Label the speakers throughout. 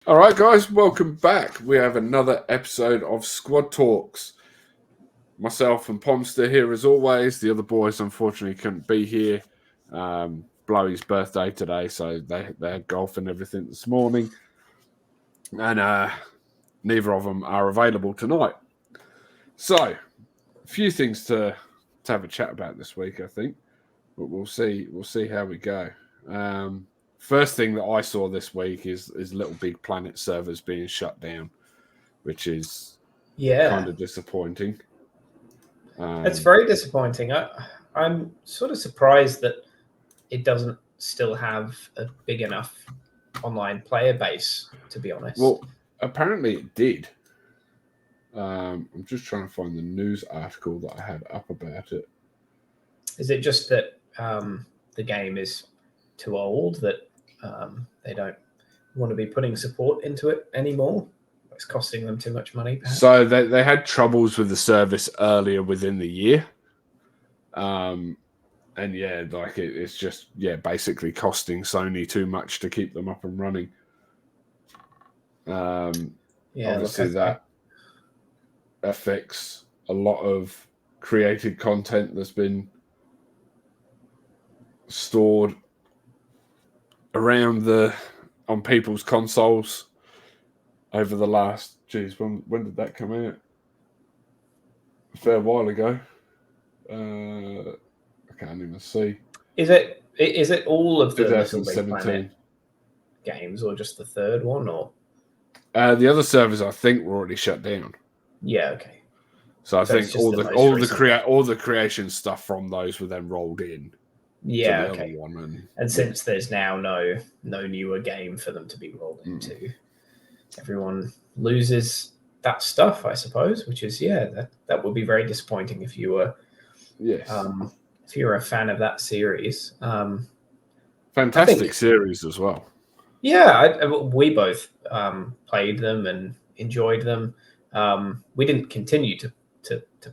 Speaker 1: All right, guys, welcome back. We have another episode of Squad Talks. Myself and Pomster here as always. The other boys unfortunately couldn't be here. Blowy's birthday today, so they had golf and everything this morning. And neither of them are available tonight. So, a few things to have a chat about this week, I think. But we'll see how we go. First thing that I saw this week is Little Big Planet servers being shut down, which is kind of disappointing.
Speaker 2: It's very disappointing. I'm sort of surprised that it doesn't still have a big enough online player base, to be honest.
Speaker 1: Well, apparently it did. I'm just trying to find the news article that I had up about it.
Speaker 2: Is it just that the game is too old, that they don't want to be putting support into it anymore? It's costing them too much money, perhaps?
Speaker 1: So they had troubles with the service earlier within the year. And yeah, like it's just, basically costing Sony too much to keep them up and running. Obviously that affects a lot of created content that's been stored around on people's consoles over the last, when did that come out? A fair while ago. I can't even see.
Speaker 2: Is it all of the
Speaker 1: 2017
Speaker 2: games, or just the third one, or
Speaker 1: the other servers I think were already shut down.
Speaker 2: Yeah, okay.
Speaker 1: So I think all the creation stuff from those were then rolled in.
Speaker 2: Yeah, okay. And since there's now no newer game for them to be rolled into, everyone loses that stuff, I suppose. Which is that would be very disappointing if you were if you're a fan of that series.
Speaker 1: Fantastic series as well.
Speaker 2: Yeah, we both played them and enjoyed them. We didn't continue to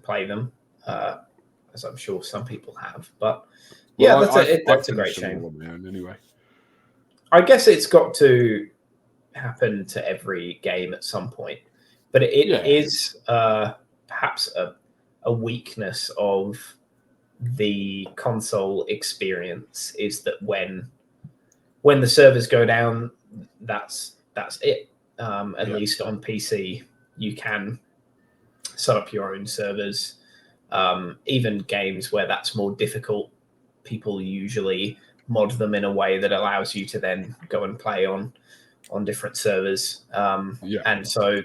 Speaker 2: play them, as I'm sure some people have, but. Yeah, that's a great shame.
Speaker 1: Anyway,
Speaker 2: I guess it's got to happen to every game at some point, but it is perhaps a weakness of the console experience is that when the servers go down, that's it. At least on PC, you can set up your own servers. Even games where that's more difficult, people usually mod them in a way that allows you to then go and play on different servers. And so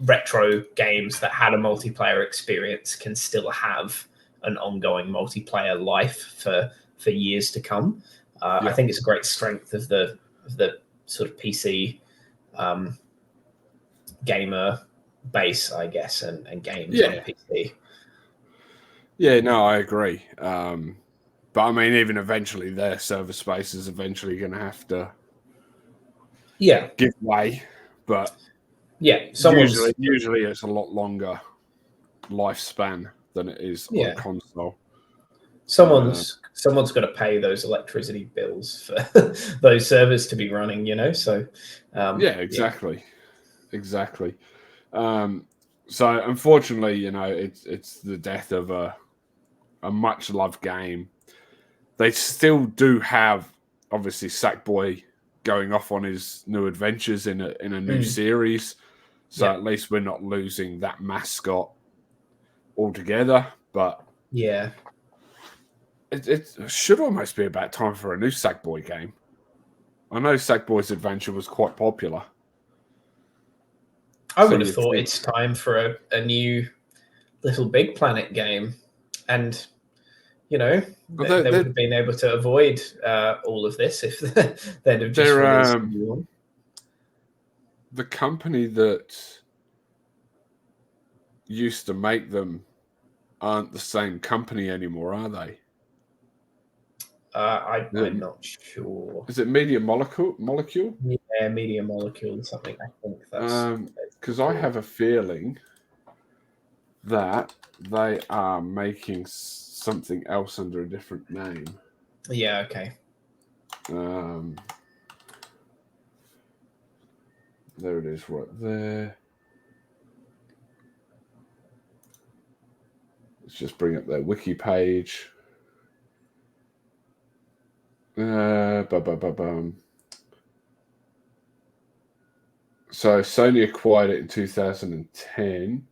Speaker 2: retro games that had a multiplayer experience can still have an ongoing multiplayer life for years to come. I think it's a great strength of the sort of PC gamer base, I guess, and games on PC.
Speaker 1: Yeah, no, I agree. But I mean, even eventually, their server space is eventually going to have to give way. But usually it's a lot longer lifespan than it is on console.
Speaker 2: Someone's got to pay those electricity bills for those servers to be running, So
Speaker 1: exactly. So unfortunately, it's the death of a much loved game. They still do have, obviously, Sackboy going off on his new adventures in a new series. So at least we're not losing that mascot altogether. But it should almost be about time for a new Sackboy game. I know Sackboy's adventure was quite popular.
Speaker 2: I would have thought it's time for a new Little Big Planet game. And... they would have been able to avoid all of this if they'd have just released a new one.
Speaker 1: The company that used to make them aren't the same company anymore, are they?
Speaker 2: I'm not sure.
Speaker 1: Is it Media Molecule?
Speaker 2: Yeah, Media Molecule, something. I think that's...
Speaker 1: Because I have a feeling that they are making something else under a different name.
Speaker 2: Yeah, okay.
Speaker 1: There it is, right there. Let's just bring up their wiki page. So Sony acquired it in 2010.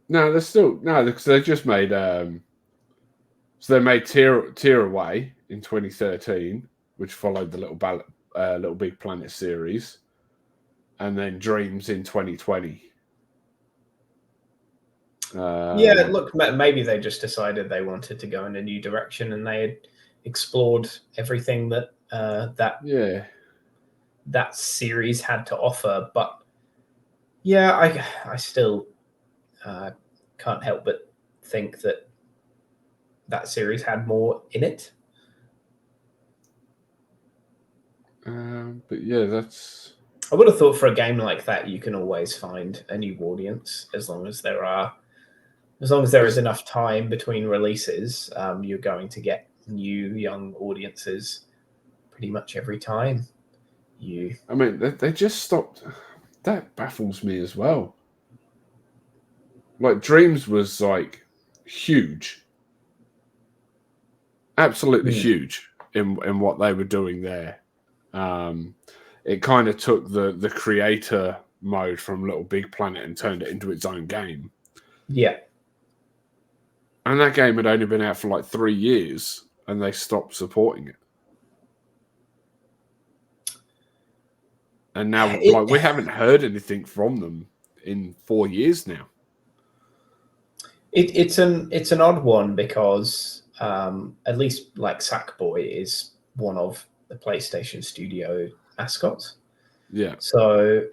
Speaker 1: No, they're still because they just made so they made Tearaway in 2013, which followed the Little Big Planet series, and then Dreams in 2020.
Speaker 2: Yeah, look, maybe they just decided they wanted to go in a new direction, and they had explored everything that that series had to offer. But yeah, I still can't help but think that series had more in it.
Speaker 1: But yeah, that's.
Speaker 2: I would have thought for a game like that, you can always find a new audience as long as there is enough time between releases. You're going to get new young audiences pretty much every time.
Speaker 1: I mean, they just stopped. That baffles me as well. Like Dreams was like huge, absolutely huge in what they were doing there. It kind of took the creator mode from Little Big Planet and turned it into its own game.
Speaker 2: Yeah.
Speaker 1: And that game had only been out for like 3 years, and they stopped supporting it. And now, we haven't heard anything from them in 4 years now.
Speaker 2: It's an odd one because at least like Sackboy is one of the PlayStation Studio mascots.
Speaker 1: Yeah.
Speaker 2: So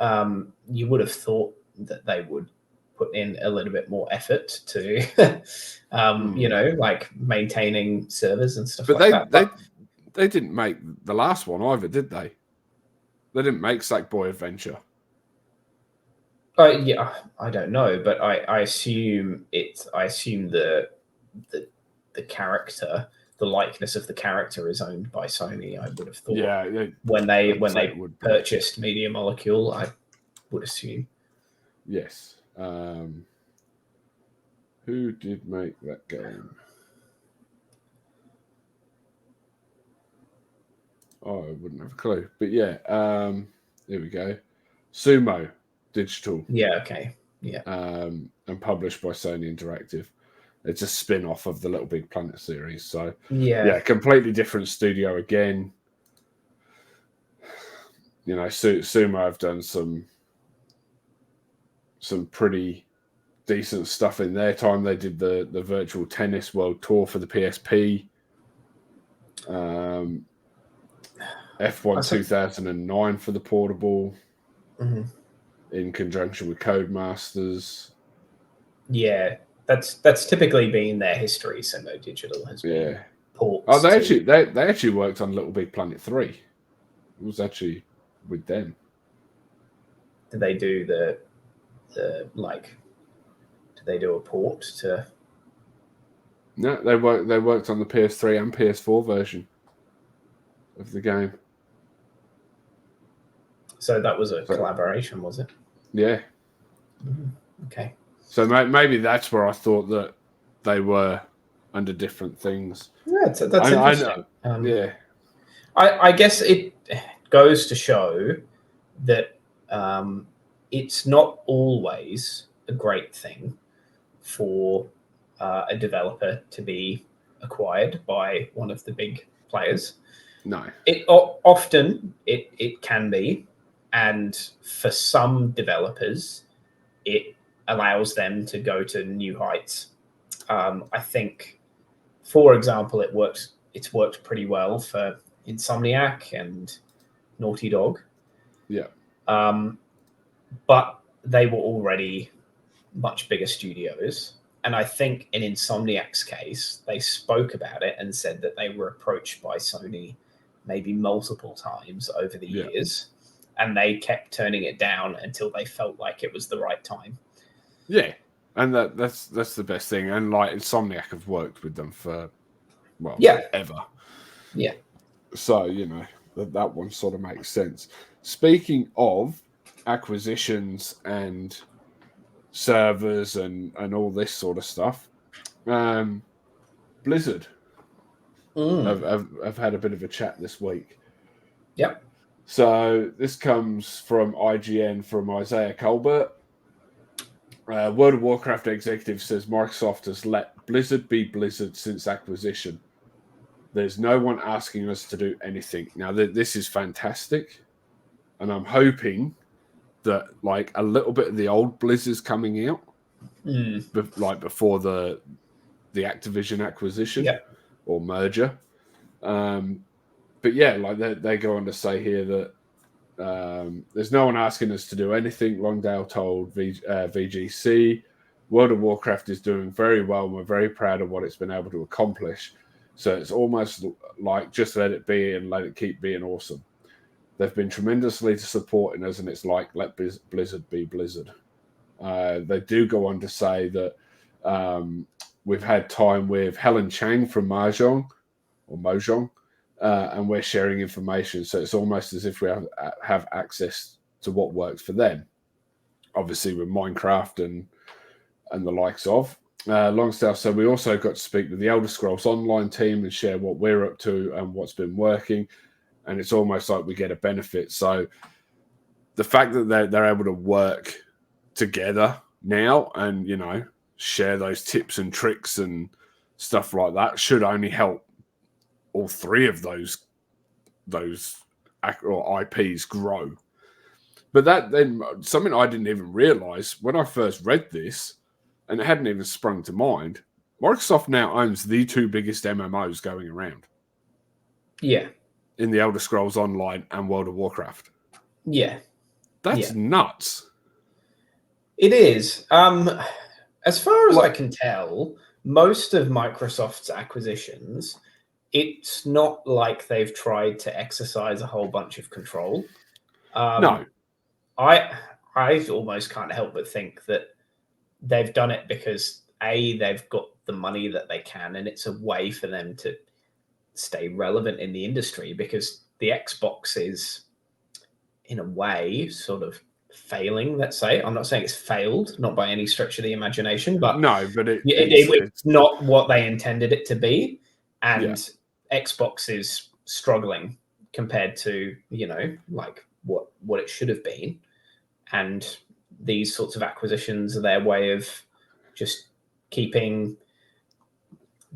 Speaker 2: you would have thought that they would put in a little bit more effort to, like maintaining servers and stuff
Speaker 1: that. They didn't make the last one either, did they? They didn't make Sackboy Adventure.
Speaker 2: Yeah, I don't know, but I assume the character, the likeness of the character, is owned by Sony. I would have thought.
Speaker 1: Yeah,
Speaker 2: when they purchased Media Molecule, I would assume.
Speaker 1: Yes. Who did make that game? Oh, I wouldn't have a clue. But yeah, here we go. Sumo Digital.
Speaker 2: Yeah, okay. Yeah.
Speaker 1: And published by Sony Interactive. It's a spin-off of the Little Big Planet series. So yeah, completely different studio again. You know, Sumo have done some pretty decent stuff in their time. They did the Virtual Tennis World Tour for the PSP. F1 2009 for the portable, in conjunction with Codemasters.
Speaker 2: Yeah, that's typically been their history. Sumo Digital has been ports.
Speaker 1: Oh, they actually worked on Little Big Planet 3. It was actually with them.
Speaker 2: Did they do the like? Did they do a port to?
Speaker 1: No, they worked on the PS3 and PS4 version of the game.
Speaker 2: So that was a collaboration, was it?
Speaker 1: Yeah.
Speaker 2: Okay.
Speaker 1: So maybe that's where I thought that they were under different things.
Speaker 2: Yeah, that's interesting.
Speaker 1: Yeah.
Speaker 2: I guess it goes to show that it's not always a great thing for a developer to be acquired by one of the big players.
Speaker 1: No.
Speaker 2: It often can be. And for some developers, it allows them to go to new heights. I think, for example, it's worked pretty well for Insomniac and Naughty Dog.
Speaker 1: Yeah.
Speaker 2: But they were already much bigger studios. And I think in Insomniac's case, they spoke about it and said that they were approached by Sony maybe multiple times over the years. And they kept turning it down until they felt like it was the right time.
Speaker 1: Yeah, and that's the best thing. And like Insomniac have worked with them for ever.
Speaker 2: Yeah.
Speaker 1: So you know that one sort of makes sense. Speaking of acquisitions and servers and all this sort of stuff, Blizzard have had a bit of a chat this week.
Speaker 2: Yep.
Speaker 1: So this comes from IGN from Isaiah Colbert. World of Warcraft executive says Microsoft has let Blizzard be Blizzard since acquisition. There's no one asking us to do anything. Now, this is fantastic. And I'm hoping that like a little bit of the old Blizzard's coming out, like before the Activision acquisition or merger. But yeah, like they go on to say here that there's no one asking us to do anything. Longdale told VGC, World of Warcraft is doing very well, and we're very proud of what it's been able to accomplish. So it's almost like just let it be and let it keep being awesome. They've been tremendously supporting us, and it's like let Blizzard be Blizzard. They do go on to say that we've had time with Helen Chang from Mahjong, and we're sharing information. So it's almost as if we have access to what works for them. Obviously with Minecraft and the likes of. Longstaff said we also got to speak with the Elder Scrolls Online team and share what we're up to and what's been working. And it's almost like we get a benefit. So the fact that they're able to work together now and, you know, share those tips and tricks and stuff like that should only help all three of those IPs grow. But that then something I didn't even realize when I first read this, and it hadn't even sprung to mind. Microsoft now owns the two biggest MMOs going around.
Speaker 2: Yeah.
Speaker 1: In the Elder Scrolls Online and World of Warcraft.
Speaker 2: Yeah.
Speaker 1: That's nuts.
Speaker 2: It is. As far as I can tell, most of Microsoft's acquisitions, it's not like they've tried to exercise a whole bunch of control.
Speaker 1: No.
Speaker 2: I almost can't help but think that they've done it because they've got the money that they can, and it's a way for them to stay relevant in the industry, because the Xbox is in a way sort of failing, let's say. I'm not saying it's failed, not by any stretch of the imagination, but
Speaker 1: no, but
Speaker 2: it's not what they intended it to be, and Xbox is struggling compared to, you know, like what it should have been. And these sorts of acquisitions are their way of just keeping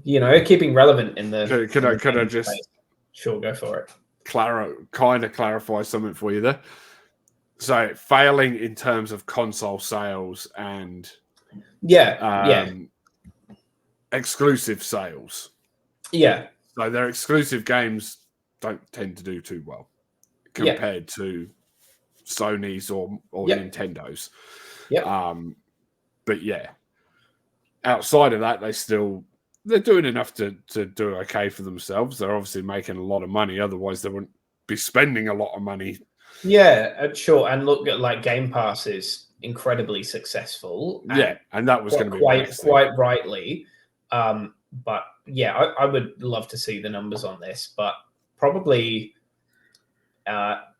Speaker 2: relevant in the.
Speaker 1: Could I just
Speaker 2: space. Sure, go for it.
Speaker 1: Clarify something for you there. So failing in terms of console sales and exclusive sales.
Speaker 2: Yeah.
Speaker 1: So their exclusive games don't tend to do too well compared to Sony's or Nintendo's.
Speaker 2: Yeah.
Speaker 1: But yeah, outside of that, they're doing enough to do okay for themselves. They're obviously making a lot of money. Otherwise, they wouldn't be spending a lot of money.
Speaker 2: Yeah, sure. And look at like Game Pass is incredibly successful.
Speaker 1: And that was going to be
Speaker 2: quite rightly. But yeah, I would love to see the numbers on this, but probably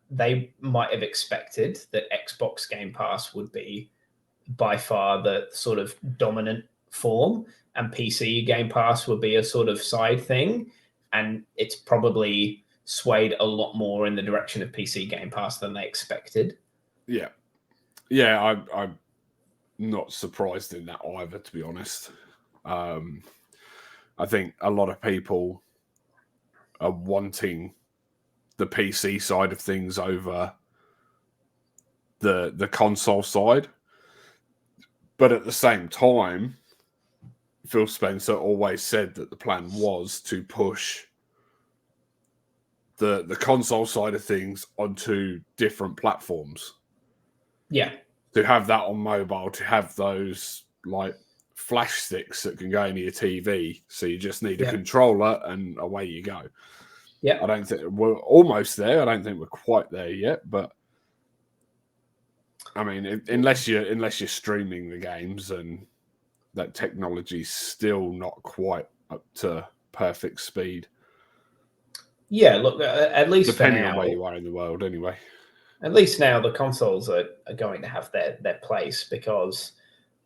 Speaker 2: they might have expected that Xbox Game Pass would be by far the sort of dominant form, and PC Game Pass would be a sort of side thing. And it's probably swayed a lot more in the direction of PC Game Pass than they expected.
Speaker 1: Yeah, I'm not surprised in that either, to be honest. I think a lot of people are wanting the PC side of things over the console side. But at the same time, Phil Spencer always said that the plan was to push the console side of things onto different platforms.
Speaker 2: Yeah.
Speaker 1: To have that on mobile, to have those like flash sticks that can go into your TV. So you just need a controller and away you go.
Speaker 2: Yeah.
Speaker 1: I don't think we're almost there. I don't think we're quite there yet, but I mean, unless you're streaming the games, and that technology's still not quite up to perfect speed.
Speaker 2: Yeah, look, at least
Speaker 1: depending
Speaker 2: for now,
Speaker 1: on where you are in the world, anyway.
Speaker 2: At least now the consoles are going to have their place because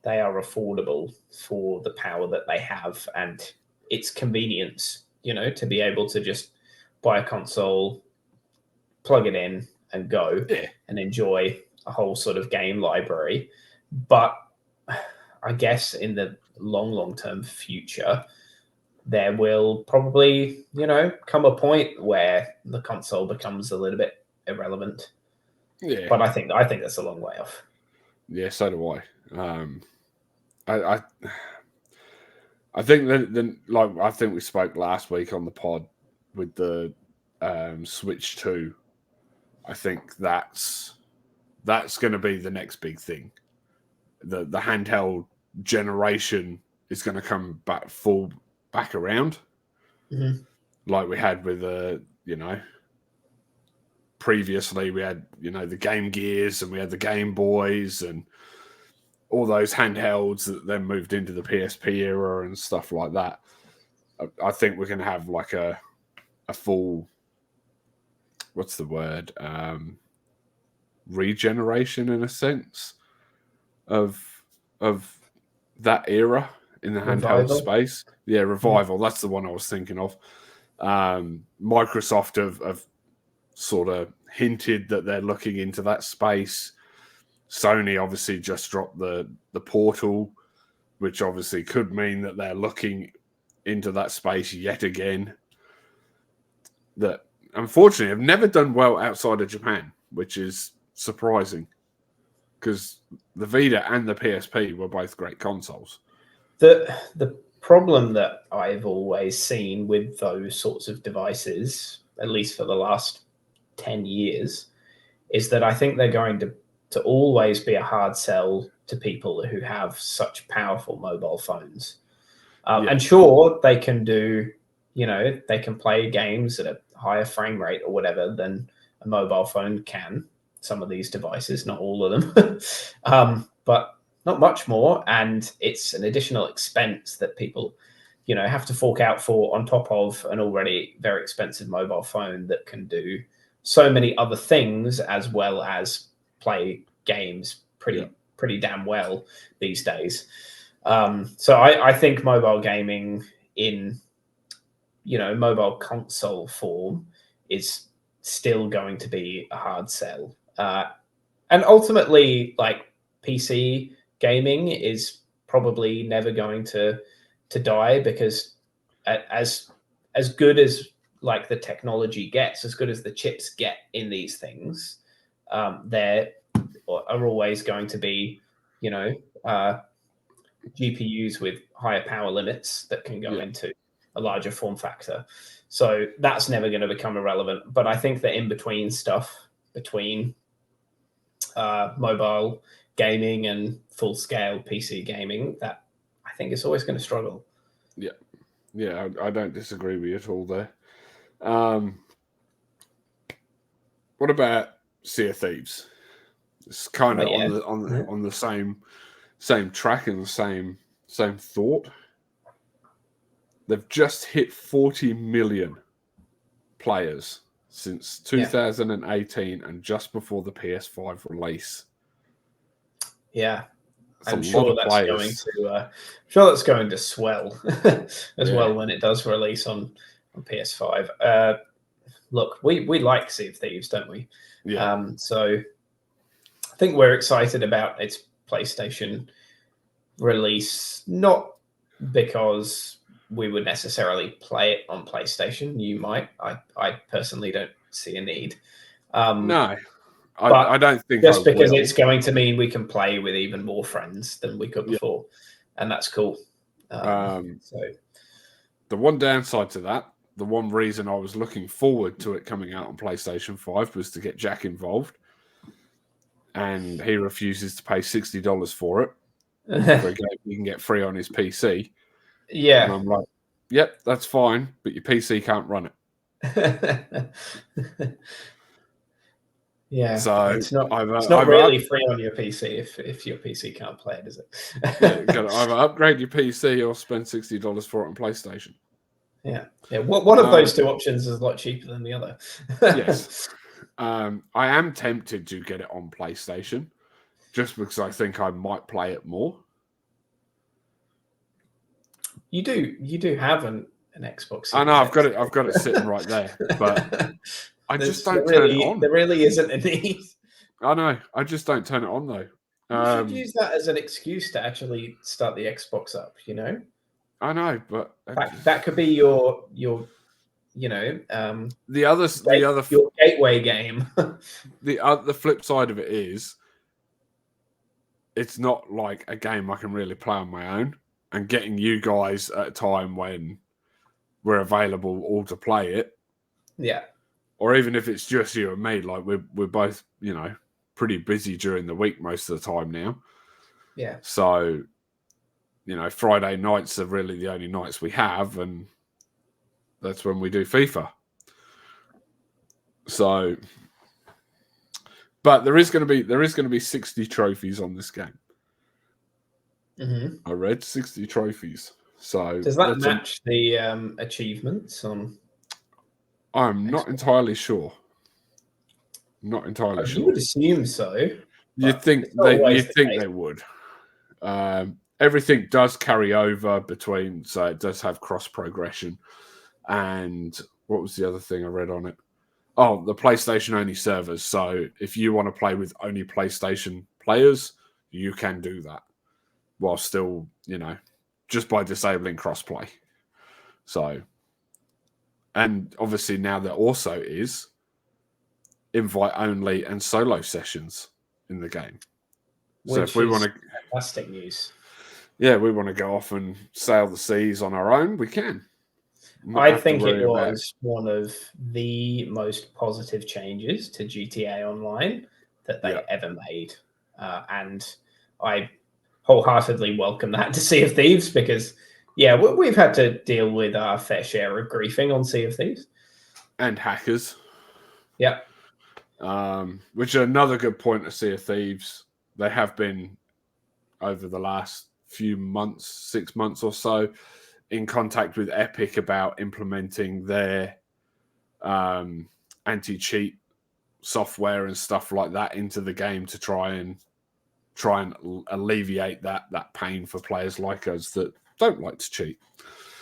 Speaker 2: they are affordable for the power that they have and its convenience, to be able to just buy a console, plug it in and go and enjoy a whole sort of game library. But I guess in the long term future, there will probably, come a point where the console becomes a little bit irrelevant.
Speaker 1: Yeah.
Speaker 2: But I think that's a long way off.
Speaker 1: Yeah, so do I. I think that I think we spoke last week on the pod with the Switch 2. I think that's going to be the next big thing. The handheld generation is going to come back around, like we had with previously we had the Game Gears and we had the Game Boys and all those handhelds that then moved into the PSP era and stuff like that. I think we're going to have like a full, what's the word, regeneration in a sense of that era in the handheld space. Yeah, revival. Yeah. That's the one I was thinking of. Microsoft have sort of hinted that they're looking into that space. Sony obviously just dropped the Portal, which obviously could mean that they're looking into that space yet again. That unfortunately have never done well outside of Japan, which is surprising because the Vita and the PSP were both great consoles.
Speaker 2: The problem that I've always seen with those sorts of devices, at least for the last 10 years, is that I think they're going to always be a hard sell to people who have such powerful mobile phones. And sure, they can do, they can play games at a higher frame rate or whatever than a mobile phone can. Some of these devices, not all of them, but not much more. And it's an additional expense that people, have to fork out for on top of an already very expensive mobile phone that can do so many other things as well as play games pretty damn well these days. So I think mobile gaming in, mobile console form is still going to be a hard sell. And ultimately, like PC gaming is probably never going to die because as good as like the technology gets, as good as the chips get in these things, there are always going to be, GPUs with higher power limits that can go into a larger form factor. So that's never going to become irrelevant. But I think the in-between stuff between mobile gaming and full-scale PC gaming, that I think is always going to struggle.
Speaker 1: Yeah. Yeah, I don't disagree with you at all there. What about Sea of Thieves? It's kind of on the same track and the same thought. They've just hit 40 million players since 2018 and just before the PS5 release.
Speaker 2: Yeah. I'm sure that's going to swell as well when it does release on PS5. Look, we like Sea of Thieves, don't we?
Speaker 1: Yeah.
Speaker 2: So I think we're excited about its PlayStation release, not because we would necessarily play it on PlayStation. You might. I personally don't see a need.
Speaker 1: No. I don't think
Speaker 2: just because it's going to mean we can play with even more friends than we could before, and that's cool. So
Speaker 1: the one downside to that, the one reason I was looking forward to it coming out on PlayStation 5 was to get Jack involved, and he refuses to pay $60 for it for a game he can get free on his PC.
Speaker 2: Yeah,
Speaker 1: and I'm like, yep, that's fine, but your PC can't run it.
Speaker 2: Yeah,
Speaker 1: so
Speaker 2: it's not really free on your PC if your PC can't play it, is it?
Speaker 1: You've got to either upgrade your PC or spend $60 for it on PlayStation.
Speaker 2: Yeah. One of those two options is a lot cheaper than the other.
Speaker 1: Yes. I am tempted to get it on PlayStation, just because I think I might play it more.
Speaker 2: You do have an Xbox.
Speaker 1: I know I've got it sitting right there, but I just don't turn it on.
Speaker 2: There really isn't a need.
Speaker 1: I know. I just don't turn it on though.
Speaker 2: You should use that as an excuse to actually start the Xbox up. You know.
Speaker 1: I know, but
Speaker 2: that could be your your gateway game.
Speaker 1: The flip side of it is, it's not like a game I can really play on my own, and getting you guys at a time when we're available all to play it.
Speaker 2: Yeah.
Speaker 1: Or even if it's just you and me, like we're both, pretty busy during the week most of the time now.
Speaker 2: Yeah.
Speaker 1: So, Friday nights are really the only nights we have, and that's when we do FIFA. So, but there is going to be 60 trophies on this game.
Speaker 2: Mm-hmm.
Speaker 1: I read 60 trophies. So
Speaker 2: does that match the achievements on?
Speaker 1: I'm not entirely sure. Not entirely sure.
Speaker 2: You would assume so.
Speaker 1: You'd think they would. Everything does carry over between, so it does have cross progression. And what was the other thing I read on it? Oh, the PlayStation only servers. So if you want to play with only PlayStation players, you can do that, while still, just by disabling crossplay. So, and obviously now there also is invite only and solo sessions in the game. So if we want to,
Speaker 2: fantastic news.
Speaker 1: Yeah, we want to go off and sail the seas on our own, we can.
Speaker 2: I think it was one of the most positive changes to GTA Online that they ever made. And I wholeheartedly welcome that to Sea of Thieves, because, we've had to deal with our fair share of griefing on Sea of Thieves.
Speaker 1: And hackers.
Speaker 2: Yeah.
Speaker 1: Which are another good point of Sea of Thieves. They have been, over the last few months, 6 months or so, in contact with Epic about implementing their anti-cheat software and stuff like that into the game to try and alleviate that pain for players like us that don't like to cheat.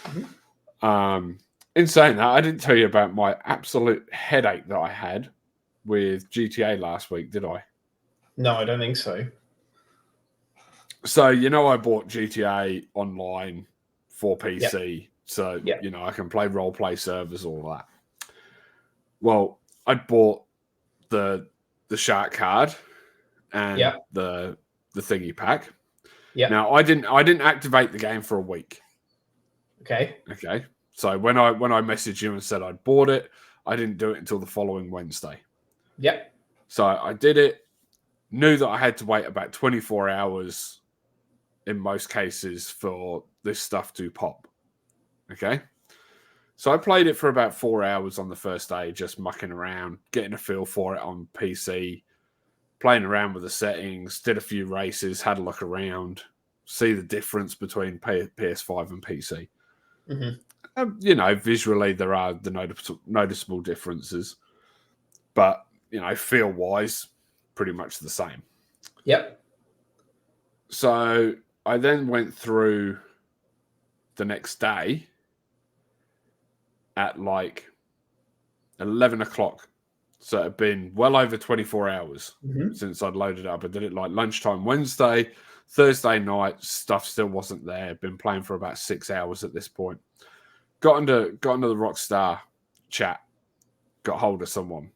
Speaker 1: Mm-hmm. In saying that, I didn't tell you about my absolute headache that I had with GTA last week, did I?
Speaker 2: No, I don't think so.
Speaker 1: So, I bought GTA Online for PC. So, I can play role-play servers, all that. Well, I bought the shark card and the thingy pack. Yeah. Now, I didn't activate the game for a week.
Speaker 2: Okay.
Speaker 1: So when I messaged you and said I'd bought it, I didn't do it until the following Wednesday. Yep. So I did it, knew that I had to wait about 24 hours in most cases for this stuff to pop. Okay. So I played it for about 4 hours on the first day, just mucking around, getting a feel for it on PC, playing around with the settings, did a few races, had a look around, see the difference between PS5 and PC. Mm-hmm. Visually there are the noticeable differences, but feel-wise, pretty much the same. Yep. So I then went through the next day at like 11 o'clock. So it had been well over 24 hours since I'd loaded it up. I did it like lunchtime Wednesday. Thursday night, stuff still wasn't there. Been playing for about 6 hours at this point. Got into the Rockstar chat. Got hold of someone.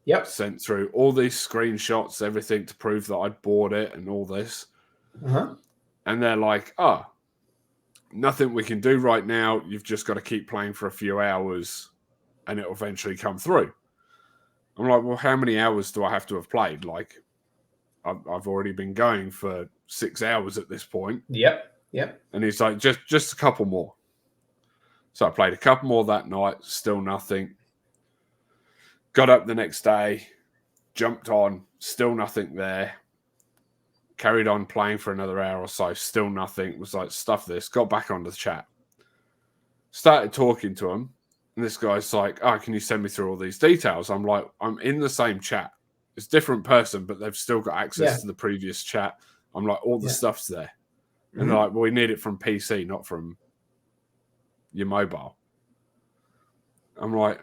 Speaker 1: Yep. Sent through all these screenshots, everything to prove that I'd bought it and all this. Uh-huh. And they're like, nothing we can do right now. You've just got to keep playing for a few hours and it'll eventually come through. I'm like, well, how many hours do I have to have played? Like, I've already been going for 6 hours at this point. Yep. And he's like, just a couple more. So I played a couple more that night, still nothing. Got up the next day, jumped on, still nothing there. Carried on playing for another hour or so, still nothing. Was like, stuff this. Got back onto the chat. Started talking to him. And this guy's like, "Oh, can you send me through all these details?" I'm like, "I'm in the same chat. It's a different person, but they've still got access to the previous chat." I'm like, "All the stuff's there." And they're like, "Well, we need it from PC, not from your mobile." I'm like,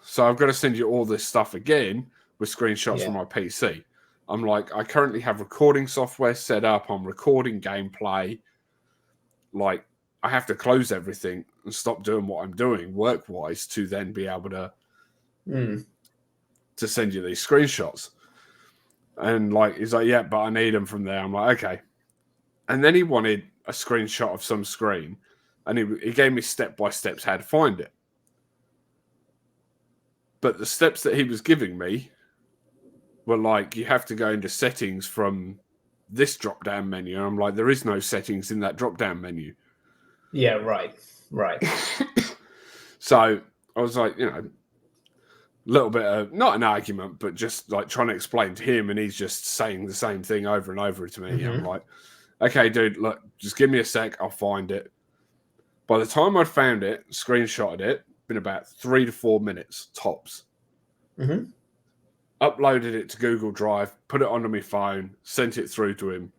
Speaker 1: "So I've got to send you all this stuff again with screenshots from my PC." I'm like, "I currently have recording software set up. I'm recording gameplay. Like, I have to close everything and stop doing what I'm doing work-wise to then be able to send you these screenshots." And like, he's like, "Yeah, but I need them from there." I'm like, "Okay." And then he wanted a screenshot of some screen, and he gave me step-by-steps how to find it. But the steps that he was giving me were like, you have to go into settings from this drop-down menu. And I'm like, there is no settings in that drop-down menu.
Speaker 2: Yeah, right.
Speaker 1: So I was like, a little bit of, not an argument, but just like trying to explain to him, and he's just saying the same thing over and over to me. I'm like, "Okay, dude, look, just give me a sec, I'll find it." By the time I'd found it, screenshotted it, been about 3 to 4 minutes tops. Uploaded it to Google Drive, put it onto my phone, sent it through to him.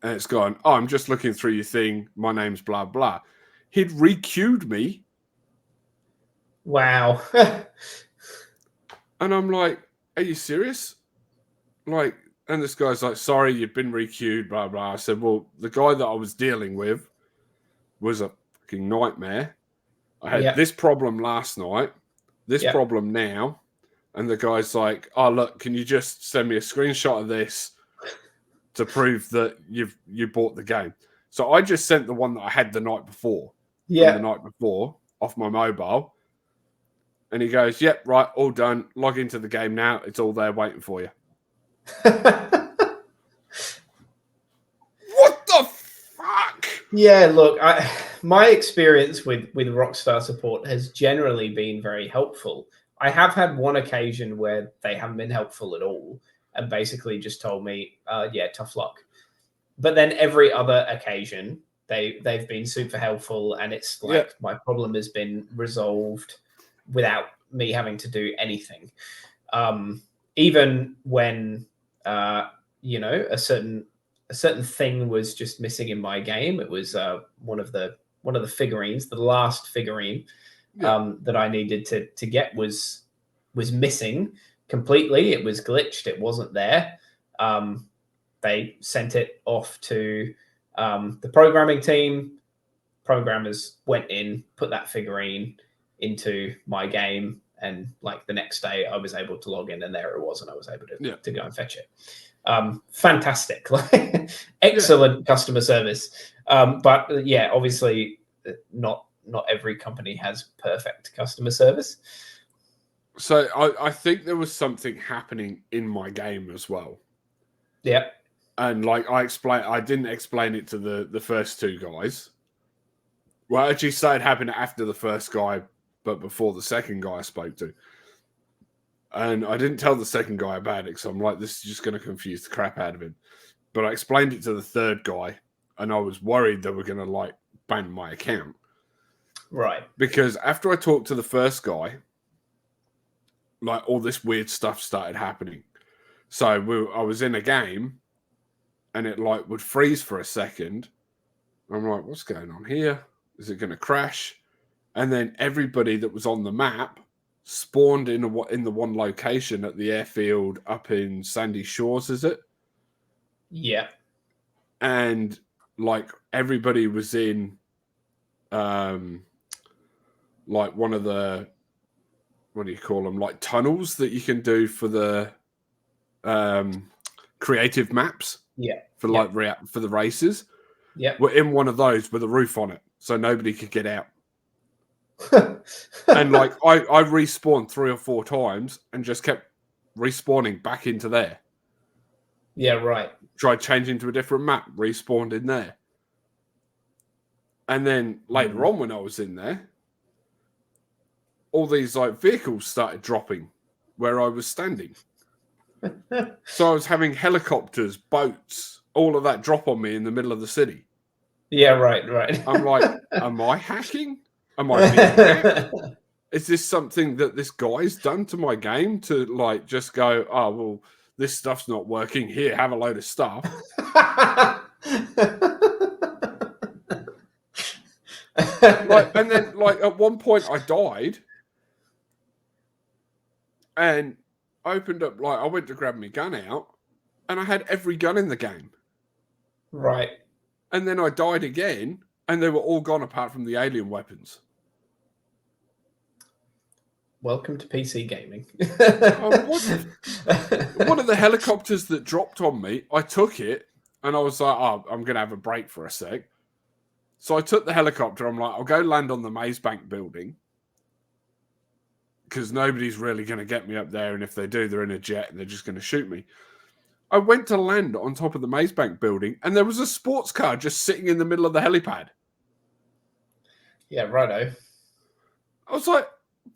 Speaker 1: And it's gone, "Oh, I'm just looking through your thing. My name's blah, blah." He'd re-queued me.
Speaker 2: Wow.
Speaker 1: And I'm like, "Are you serious?" Like, and this guy's like, "Sorry, you've been re-queued, blah, blah." I said, "Well, the guy that I was dealing with was a fucking nightmare. I had this problem last night, this problem now." And the guy's like, "Oh, look, can you just send me a screenshot of this to prove that you bought the game?" So I just sent the one that I had the night before, from the night before, off my mobile. And he goes, "Yep, right, all done. Log into the game now. It's all there waiting for you." What the fuck?
Speaker 2: Yeah, look, my experience with Rockstar support has generally been very helpful. I have had one occasion where they haven't been helpful at all and basically just told me, "Yeah, tough luck." But then every other occasion, they've been super helpful, and it's like my problem has been resolved without me having to do anything. Even when a certain thing was just missing in my game. It was one of the figurines, the last figurine that I needed to get was missing completely. It was glitched. It wasn't there. They sent it off to the programming team. Programmers went in, put that figurine into my game, and like the next day I was able to log in, and there it was, and I was able to go and fetch it. Fantastic. Excellent customer service. But yeah, obviously not every company has perfect customer service.
Speaker 1: So I think there was something happening in my game as well.
Speaker 2: Yeah.
Speaker 1: And like I didn't explain it to the first two guys. Well, I actually started happening after the first guy, but before the second guy I spoke to. And I didn't tell the second guy about it, because I'm like, this is just going to confuse the crap out of him. But I explained it to the third guy, and I was worried they were going to like ban my account.
Speaker 2: Right.
Speaker 1: Because after I talked to the first guy, like all this weird stuff started happening. So I was in a game, and it like would freeze for a second. I'm like, what's going on here? Is it going to crash? And then everybody that was on the map spawned in the one location at the airfield up in Sandy Shores, is it?
Speaker 2: Yeah.
Speaker 1: And like everybody was in like one of the, what do you call them, like tunnels that you can do for the creative maps.
Speaker 2: Yeah.
Speaker 1: For like for the races.
Speaker 2: Yeah.
Speaker 1: We're in one of those with a roof on it, so nobody could get out. And like I respawned 3 or 4 times and just kept respawning back into there.
Speaker 2: Yeah, right.
Speaker 1: Tried changing to a different map, respawned in there. And then later on, when I was in there, all these like vehicles started dropping where I was standing. So I was having helicopters, boats, all of that drop on me in the middle of the city.
Speaker 2: Yeah, right.
Speaker 1: I'm like, am I hacking? Am I being hacked? Is this something that this guy's done to my game to like just go, oh, well, this stuff's not working. Here, have a load of stuff. And then at one point I died and opened up, I went to grab my gun out and I had every gun in the game.
Speaker 2: Right.
Speaker 1: And then I died again and they were all gone apart from the alien weapons.
Speaker 2: Welcome to PC gaming.
Speaker 1: One of the helicopters that dropped on me, I took it and I was like, oh, I'm going to have a break for a sec. So I took the helicopter. I'm like, I'll go land on the Maze Bank building because nobody's really going to get me up there. And if they do, they're in a jet and they're just going to shoot me. I went to land on top of the Maze Bank building and there was a sports car just sitting in the middle of the helipad.
Speaker 2: Yeah, righto.
Speaker 1: I was like,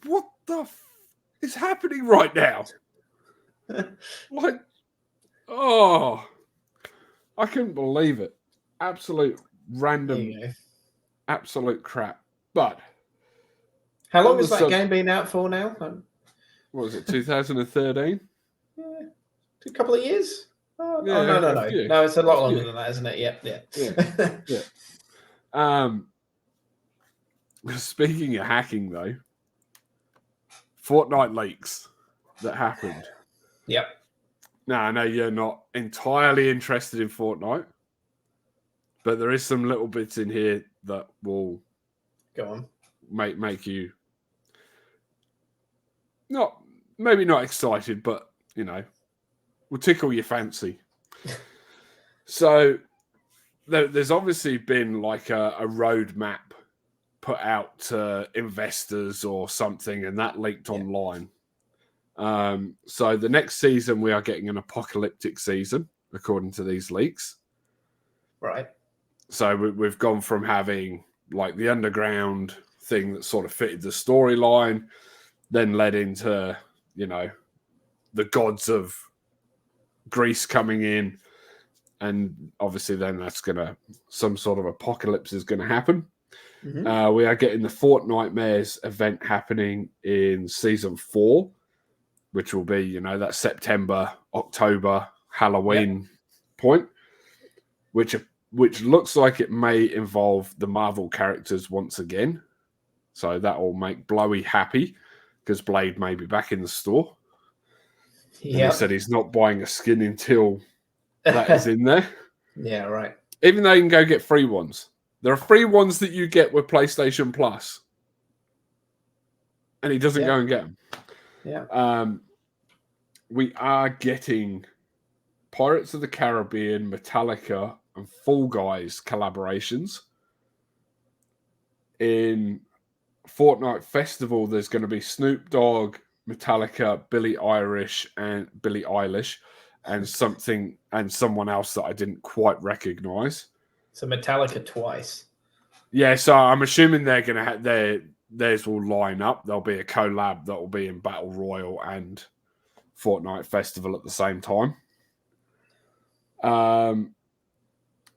Speaker 1: what the is happening right now? I couldn't believe it. Absolute random, absolute crap. But
Speaker 2: how long has that game been out for now?
Speaker 1: What was it, 2013?
Speaker 2: Yeah, a couple of years. No, it's a lot longer than that, isn't it? Yeah.
Speaker 1: Speaking of hacking, though, Fortnite leaks that happened.
Speaker 2: Yep.
Speaker 1: Now, I know you're not entirely interested in Fortnite, but there is some little bits in here that will
Speaker 2: go on
Speaker 1: make you maybe not excited, but will tickle your fancy. So there's obviously been like a roadmap put out to investors or something, and that leaked online. So the next season we are getting an apocalyptic season, according to these leaks.
Speaker 2: Right.
Speaker 1: So we've gone from having like the underground thing that sort of fitted the storyline, then led into, the gods of Greece coming in. And obviously then that's some sort of apocalypse is going to happen. Mm-hmm. We are getting the Fortnitemares event happening in season 4, which will be, that September, October, Halloween point, which looks like it may involve the Marvel characters once again. So that will make Blowy happy because Blade may be back in the store. Yeah. He said he's not buying a skin until that is in there.
Speaker 2: Yeah, right.
Speaker 1: Even though you can go get free ones. There are free ones that you get with PlayStation Plus. And he doesn't go and get them.
Speaker 2: Yeah.
Speaker 1: We are getting Pirates of the Caribbean, Metallica, and Fall Guys collaborations. In Fortnite Festival, there's going to be Snoop Dogg, Metallica, Billie Eilish, and someone else that I didn't quite recognize.
Speaker 2: So Metallica twice.
Speaker 1: Yeah, so I'm assuming they're going to have theirs will line up. There'll be a collab that will be in Battle Royale and Fortnite Festival at the same time.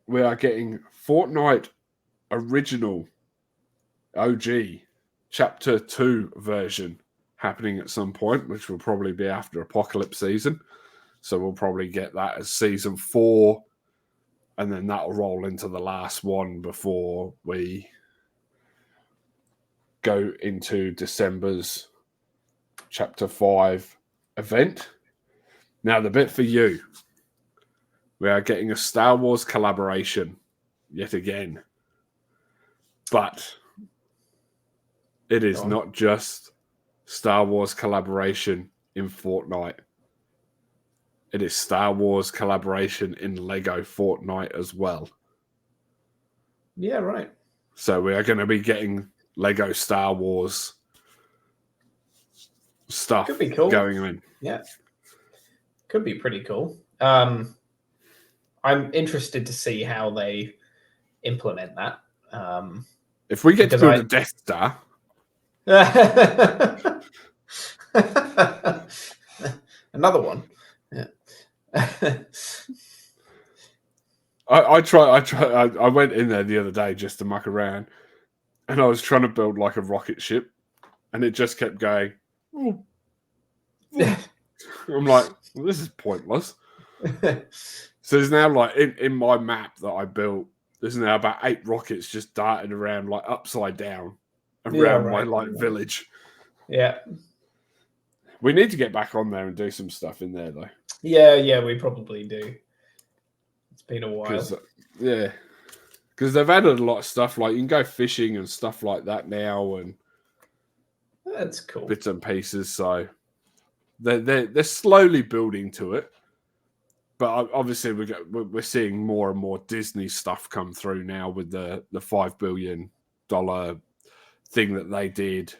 Speaker 1: We are getting Fortnite Original OG Chapter 2 version happening at some point, which will probably be after Apocalypse season. So we'll probably get that as season 4, and then that'll roll into the last one before we go into December's Chapter 5 event. Now, the bit for you, we are getting a Star Wars collaboration yet again. But it is not just Star Wars collaboration in Fortnite. It is Star Wars collaboration in Lego Fortnite as well.
Speaker 2: Yeah, right.
Speaker 1: So we are going to be getting Lego Star Wars stuff
Speaker 2: Could be cool.
Speaker 1: Going in.
Speaker 2: Yeah. Could be pretty cool. I'm interested to see how they implement that.
Speaker 1: If we get to build a Death Star...
Speaker 2: Another one. Yeah.
Speaker 1: I went in there the other day just to muck around, and I was trying to build like a rocket ship, and it just kept going. Oh. I'm like, well, this is pointless. So there's now like in my map that I built, there's now about 8 rockets just darted around like upside down around my like village.
Speaker 2: Yeah.
Speaker 1: We need to get back on there and do some stuff in there though.
Speaker 2: Yeah, we probably do. It's been a while.
Speaker 1: Because they've added a lot of stuff, like you can go fishing and stuff like that now, and
Speaker 2: that's cool.
Speaker 1: Bits and pieces. So they're slowly building to it. But obviously, we're seeing more and more Disney stuff come through now with the $5 billion thing that they did.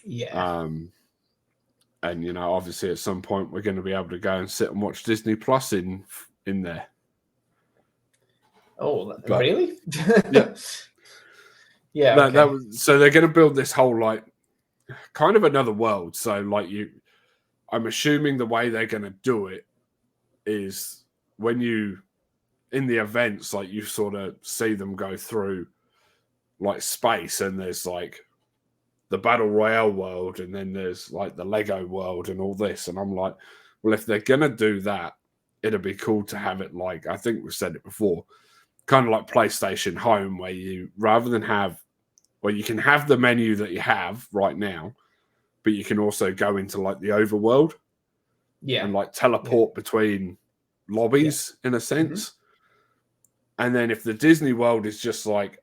Speaker 2: Yeah.
Speaker 1: And you know, obviously, at some point, we're going to be able to go and sit and watch Disney Plus in there.
Speaker 2: Oh, really?
Speaker 1: Yeah.
Speaker 2: Yeah. Okay.
Speaker 1: So they're going to build this whole like kind of another world. So like I'm assuming the way they're going to do it is when you in the events, like you sort of see them go through like space, and there's like the battle royale world, and then there's like the Lego world and all this. And I'm like, well, if they're gonna do that, it'd be cool to have it like, I think we've said it before, kind of like PlayStation Home, where you rather than have, well, you can have the menu that you have right now, but you can also go into like the overworld, and like teleport between lobbies in a sense. Mm-hmm. And then if the Disney world is just like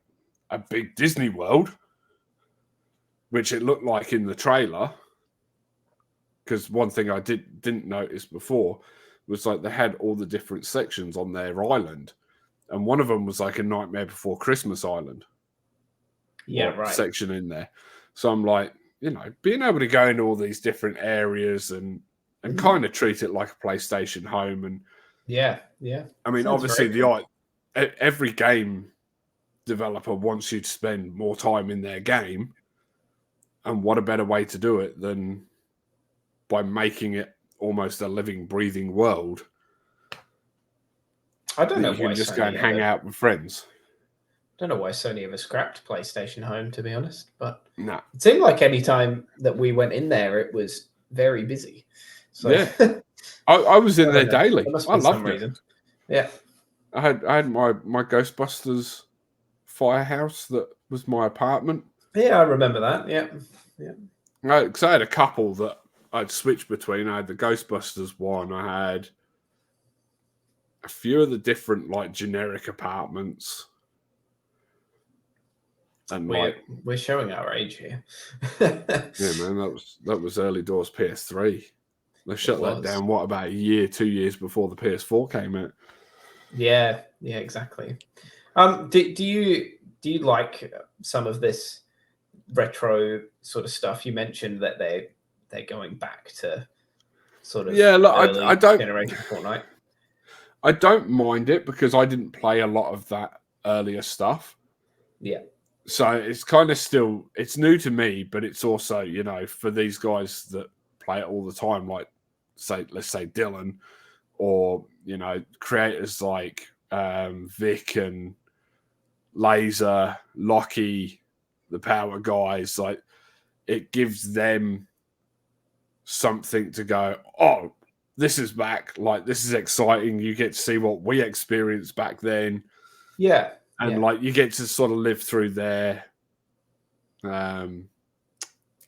Speaker 1: a big Disney world, which it looked like in the trailer, because one thing I didn't notice before was like they had all the different sections on their island, and one of them was like a Nightmare Before Christmas island.
Speaker 2: Yeah, right.
Speaker 1: Section in there. So I'm like, you know, being able to go into all these different areas and kind of treat it like a PlayStation Home. And
Speaker 2: yeah.
Speaker 1: I mean, sounds obviously every game developer wants you to spend more time in their game, and what a better way to do it than by making it almost a living, breathing world.
Speaker 2: I don't know
Speaker 1: why you can just
Speaker 2: Sony
Speaker 1: go and hang out with friends.
Speaker 2: I don't know why Sony ever scrapped PlayStation Home, to be honest, but
Speaker 1: no.
Speaker 2: It seemed like any time that we went in there, it was very busy. So
Speaker 1: yeah, I was in there daily.
Speaker 2: There must
Speaker 1: I
Speaker 2: be
Speaker 1: loved
Speaker 2: some
Speaker 1: it.
Speaker 2: reason. Yeah,
Speaker 1: I had my Ghostbusters firehouse that was my apartment.
Speaker 2: Yeah, I remember that. Yeah.
Speaker 1: Because I had a couple that I'd switch between. I had the Ghostbusters one. I had a few of the different like generic apartments. And
Speaker 2: we're showing our age here.
Speaker 1: Yeah, man, that was early doors PS3. They shut that down. What, about a year, 2 years before the PS4 came out?
Speaker 2: Yeah, exactly. Do you like some of this retro sort of stuff? You mentioned that they're going back to sort of early
Speaker 1: I don't
Speaker 2: generation Fortnite.
Speaker 1: I don't mind it because I didn't play a lot of that earlier stuff.
Speaker 2: Yeah.
Speaker 1: So it's kind of still, it's new to me, but it's also, you know, for these guys that play it all the time, like let's say Dylan, or, you know, creators like Vic and Laser, Lockie, the Power guys, like it gives them something to go, oh, this is back. Like, this is exciting. You get to see what we experienced back then.
Speaker 2: Yeah.
Speaker 1: And like you get to sort of live through their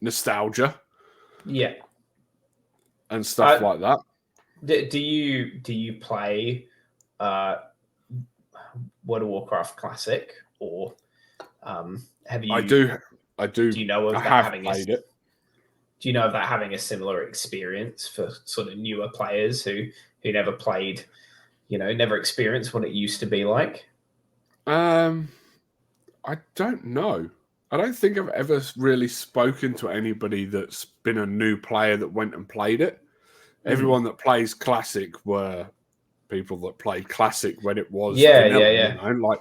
Speaker 1: nostalgia.
Speaker 2: Yeah.
Speaker 1: And stuff like that.
Speaker 2: Do you play World of Warcraft Classic, or have you?
Speaker 1: I do.
Speaker 2: Do you know of
Speaker 1: I
Speaker 2: that
Speaker 1: have
Speaker 2: having
Speaker 1: played it?
Speaker 2: Do you know of that having a similar experience for sort of newer players who never played, you know, never experienced what it used to be like?
Speaker 1: I don't know. I don't think I've ever really spoken to anybody that's been a new player that went and played it. Everyone that plays Classic were people that played Classic when it was vanilla, you know,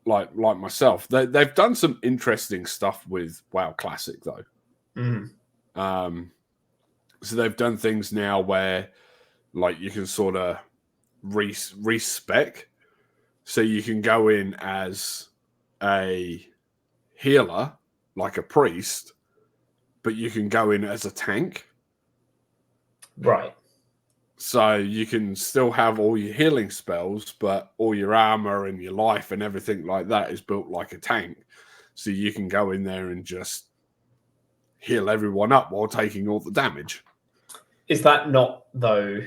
Speaker 1: like myself. They've done some interesting stuff with WoW Classic though. So they've done things now where like you can sort of respec. So you can go in as a healer, like a priest, but you can go in as a tank.
Speaker 2: Right.
Speaker 1: So you can still have all your healing spells, but all your armor and your life and everything like that is built like a tank. So you can go in there and just heal everyone up while taking all the damage.
Speaker 2: Is that not, though,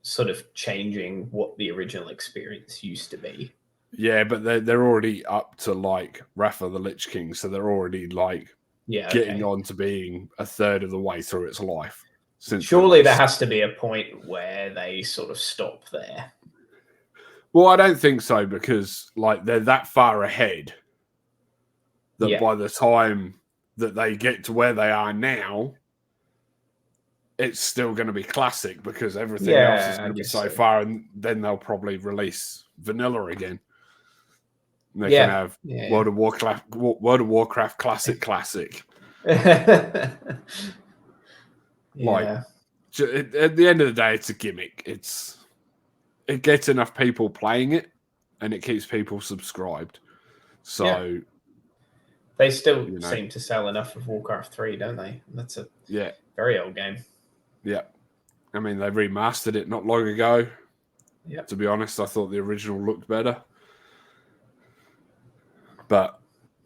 Speaker 2: sort of changing what the original experience used to be?
Speaker 1: Yeah, but they're already up to like Wrath of the Lich King, so they're already like getting on to being a third of the way through its life.
Speaker 2: Surely there has to be a point where they sort of stop there.
Speaker 1: Well, I don't think so, because like they're that far ahead that by the time that they get to where they are now, it's still going to be classic, because everything else is going to be so far, and then they'll probably release vanilla again. And they can have World of Warcraft Classic. Like, at the end of the day, it's a gimmick. It gets enough people playing it, and it keeps people subscribed. So
Speaker 2: they still seem to sell enough of Warcraft 3, don't they? That's a very old game.
Speaker 1: Yeah. I mean, they remastered it not long ago.
Speaker 2: Yeah.
Speaker 1: To be honest, I thought the original looked better. But,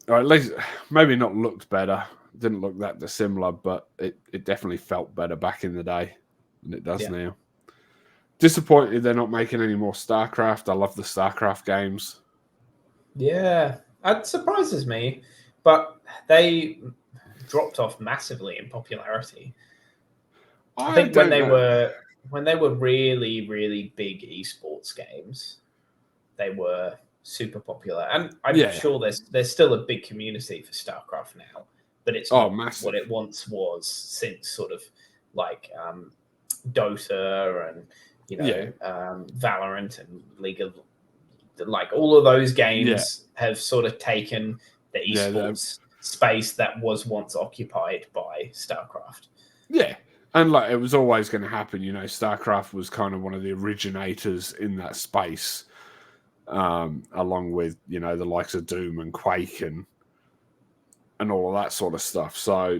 Speaker 1: or at least, maybe not looked better. Didn't look that dissimilar, but it definitely felt better back in the day than it does now. Disappointed they're not making any more StarCraft. I love the StarCraft games.
Speaker 2: Yeah, that surprises me. But they dropped off massively in popularity. I think when they were really, really big esports games, they were super popular. And I'm sure there's still a big community for StarCraft now, but it's not what it once was, since sort of like Dota and Valorant and League of, like, all of those games have sort of taken the esports space that was once occupied by StarCraft.
Speaker 1: Yeah. And like, it was always going to happen, StarCraft was kind of one of the originators in that space, along with, the likes of Doom and Quake and all of that sort of stuff. So,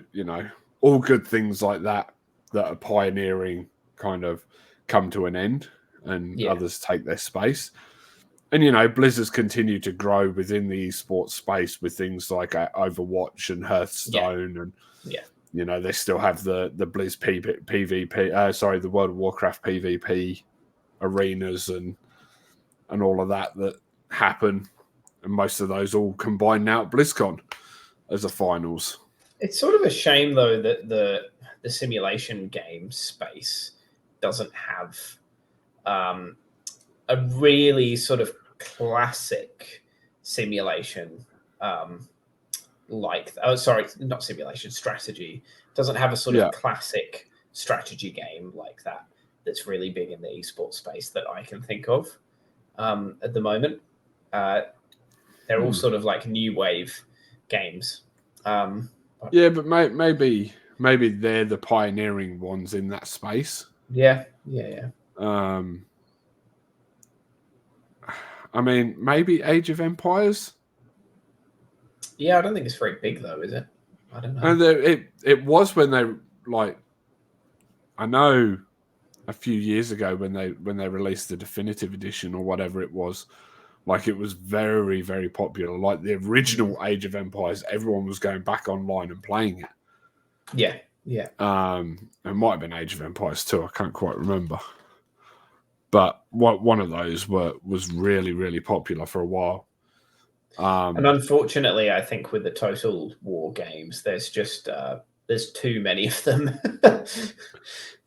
Speaker 1: all good things like that are pioneering kind of come to an end, and others take their space. And, Blizzard's continue to grow within the esports space with things like Overwatch and Hearthstone and they still have the Blizz PvP, the World of Warcraft PvP arenas and all of that happen, and most of those all combine now at BlizzCon as the finals.
Speaker 2: It's sort of a shame, though, that the simulation game space doesn't have a really sort of classic simulation not simulation, strategy. Doesn't have a sort of classic strategy game like that that's really big in the esports space that I can think of at the moment. They're all sort of like new wave games.
Speaker 1: But maybe they're the pioneering ones in that space.
Speaker 2: Yeah.
Speaker 1: I mean, maybe Age of Empires.
Speaker 2: Yeah, I don't think it's very big, though, is it? I don't know.
Speaker 1: And it was when they, like, I know a few years ago when they released the definitive edition or whatever it was, like, it was very, very popular. Like the original Age of Empires, everyone was going back online and playing it.
Speaker 2: Yeah.
Speaker 1: It might have been Age of Empires 2. I can't quite remember. But one of those was really, really popular for a while.
Speaker 2: And unfortunately, I think with the Total War games, there's just there's too many of them.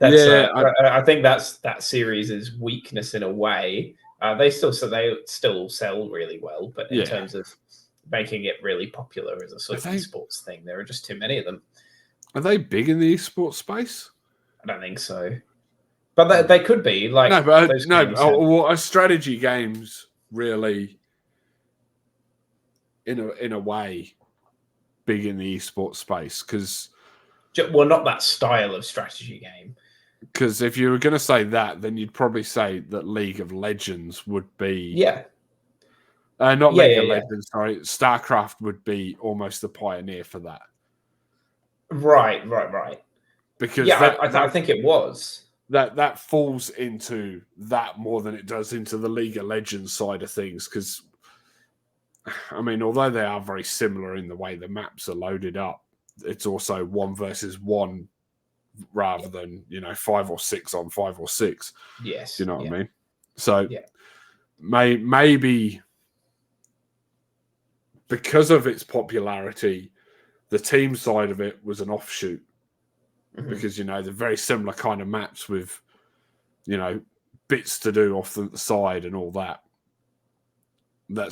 Speaker 2: I think that's that series' weakness in a way. They still sell really well, but in terms of making it really popular as a sort of esports thing, there are just too many of them.
Speaker 1: Are they big in the esports space?
Speaker 2: I don't think so, but they could be. Like,
Speaker 1: are strategy games really, in a way, big in the esports space? Because,
Speaker 2: well, not that style of strategy game.
Speaker 1: Because if you were going to say that, then you'd probably say that League of Legends would be Not League of Legends, sorry. StarCraft would be almost the pioneer for that.
Speaker 2: Right.
Speaker 1: Because
Speaker 2: I think it was.
Speaker 1: That falls into that more than it does into the League of Legends side of things. Because, I mean, although they are very similar in the way the maps are loaded up, it's also 1 versus 1 rather than 5 or 6 on 5 or 6.
Speaker 2: Yes.
Speaker 1: Do you know what I mean? So maybe because of its popularity, the team side of it was an offshoot. Because they're very similar kind of maps with bits to do off the side and all that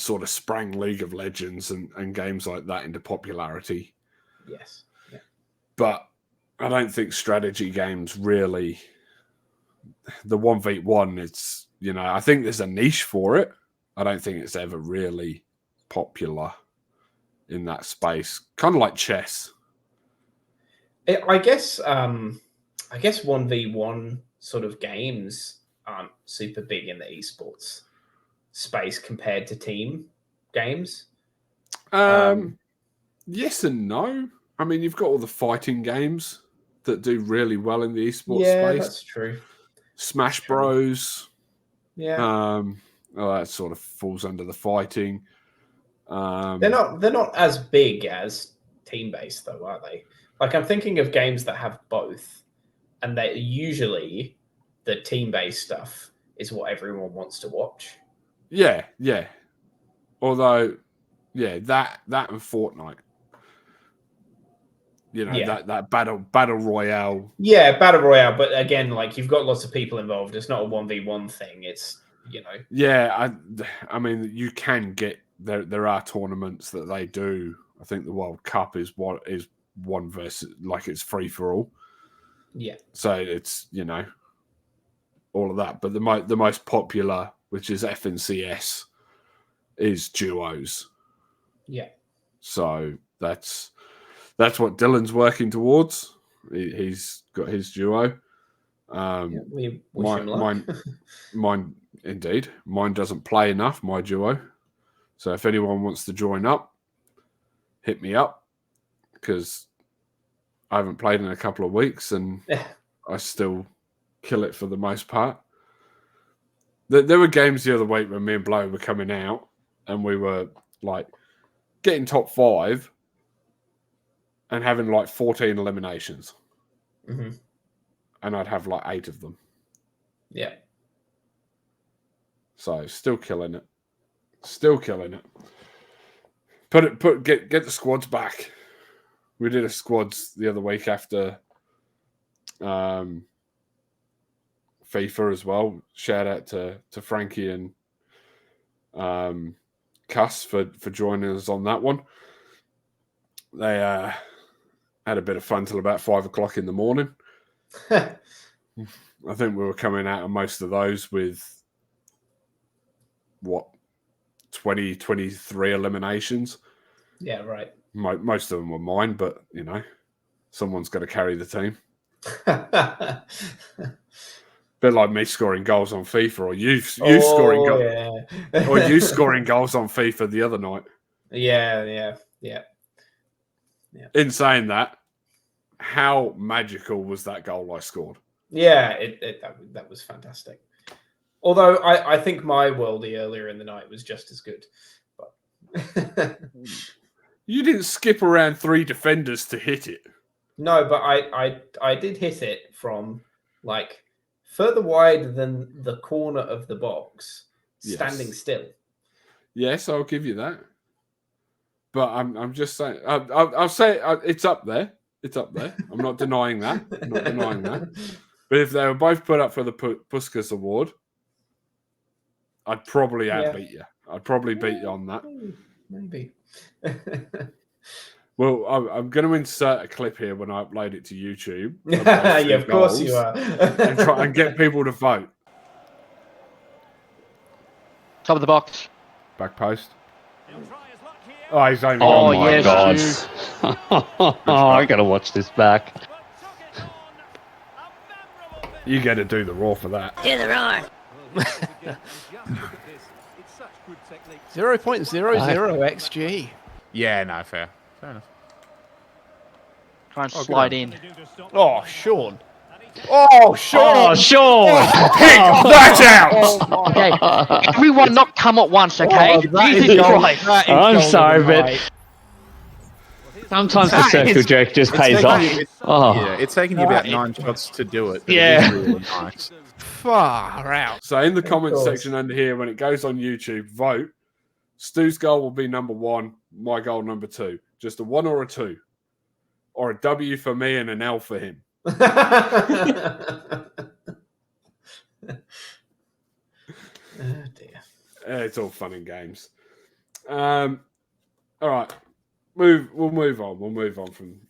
Speaker 1: sort of sprang League of Legends and games like that into popularity.
Speaker 2: Yes.
Speaker 1: But I don't think strategy games really, the 1v1, it's I think there's a niche for it. I don't think it's ever really popular in that space, kind of like chess.
Speaker 2: I guess 1v1 sort of games aren't super big in the esports space compared to team games.
Speaker 1: Yes and no. I mean, you've got all the fighting games that do really well in the esports space.
Speaker 2: Yeah, that's true.
Speaker 1: Smash Bros.
Speaker 2: Yeah.
Speaker 1: That sort of falls under the fighting.
Speaker 2: They're not as big as team-based though, are they? Like, I'm thinking of games that have both, and they usually the team-based stuff is what everyone wants to watch.
Speaker 1: Yeah. Although, that and Fortnite. That battle royale.
Speaker 2: Yeah, battle royale, but again, like, you've got lots of people involved. It's not a 1v1 thing. It's
Speaker 1: Yeah, I mean, you can get there are tournaments that they do. I think the World Cup is 1 versus, like, it's free for all.
Speaker 2: Yeah.
Speaker 1: So it's all of that, but the most popular, which is FNCS, is duos.
Speaker 2: Yeah.
Speaker 1: So that's what Dylan's working towards. He's got his duo.
Speaker 2: We wish him luck.
Speaker 1: Mine indeed. Mine doesn't play enough, my duo. So if anyone wants to join up, hit me up, because I haven't played in a couple of weeks and I still kill it for the most part. There were games the other week when me and Blow were coming out and we were like getting top 5 and having like 14 eliminations.
Speaker 2: Mm-hmm.
Speaker 1: And I'd have like 8 of them.
Speaker 2: Yeah.
Speaker 1: So still killing it. Get the squads back. We did a squads the other week after FIFA as well. Shout out to Frankie and Cuss for joining us on that one. They had a bit of fun till about 5 o'clock in the morning. I think we were coming out of most of those with 20, 23 eliminations.
Speaker 2: Yeah, right.
Speaker 1: Most of them were mine, but someone's got to carry the team. Bit like me scoring goals on FIFA, or you scoring goals, or you scoring goals on FIFA the other night.
Speaker 2: Yeah.
Speaker 1: In saying that, how magical was that goal I scored?
Speaker 2: Yeah, that was fantastic. Although I think my worldie earlier in the night was just as good. But
Speaker 1: you didn't skip around 3 defenders to hit it.
Speaker 2: No, but I did hit it from like further wide than the corner of the box, standing still.
Speaker 1: Yes, I'll give you that. But I'm just saying, I'll say it's up there. It's up there. I'm not denying that. But if they were both put up for the Puskas Award, I'd probably outbeat you. I'd probably beat you on that.
Speaker 2: Maybe.
Speaker 1: Well, I'm going to insert a clip here when I upload it to YouTube.
Speaker 2: Yeah, of course you are.
Speaker 1: And try and get people to vote.
Speaker 3: Top of the box.
Speaker 1: Back post. Oh, he's only
Speaker 3: oh my God. I got to watch this back.
Speaker 1: You got to do the raw for that.
Speaker 4: Do the roar.
Speaker 2: 0.00 XG.
Speaker 4: Yeah, no, fair enough.
Speaker 5: Try and slide in.
Speaker 2: Oh, Sean. Oh, Sean.
Speaker 3: Oh, Sean!
Speaker 1: Pick that out!
Speaker 5: Okay, everyone not come at once, okay?
Speaker 2: Oh, that
Speaker 5: Jesus
Speaker 2: is gold.
Speaker 5: Christ.
Speaker 2: That is
Speaker 3: I'm
Speaker 2: golden
Speaker 3: sorry,
Speaker 2: light.
Speaker 3: but sometimes the
Speaker 2: That
Speaker 3: circle
Speaker 2: is-
Speaker 3: jerk just
Speaker 4: It's
Speaker 3: pays
Speaker 4: taken
Speaker 3: off.
Speaker 4: you-
Speaker 3: Oh,
Speaker 4: Yeah, it's taken you about
Speaker 2: That
Speaker 4: 9
Speaker 2: is-
Speaker 4: shots to do it. But
Speaker 3: Yeah.
Speaker 4: It is really nice.
Speaker 2: Far out.
Speaker 1: So in the comments
Speaker 2: course.
Speaker 1: section under here, when it goes on YouTube, vote. Stu's goal will be number 1, my goal number 2. Just a 1 or a 2. Or a W for me and an L for him.
Speaker 2: Oh, dear.
Speaker 1: It's all fun and games. All right. We'll move on. We'll move on from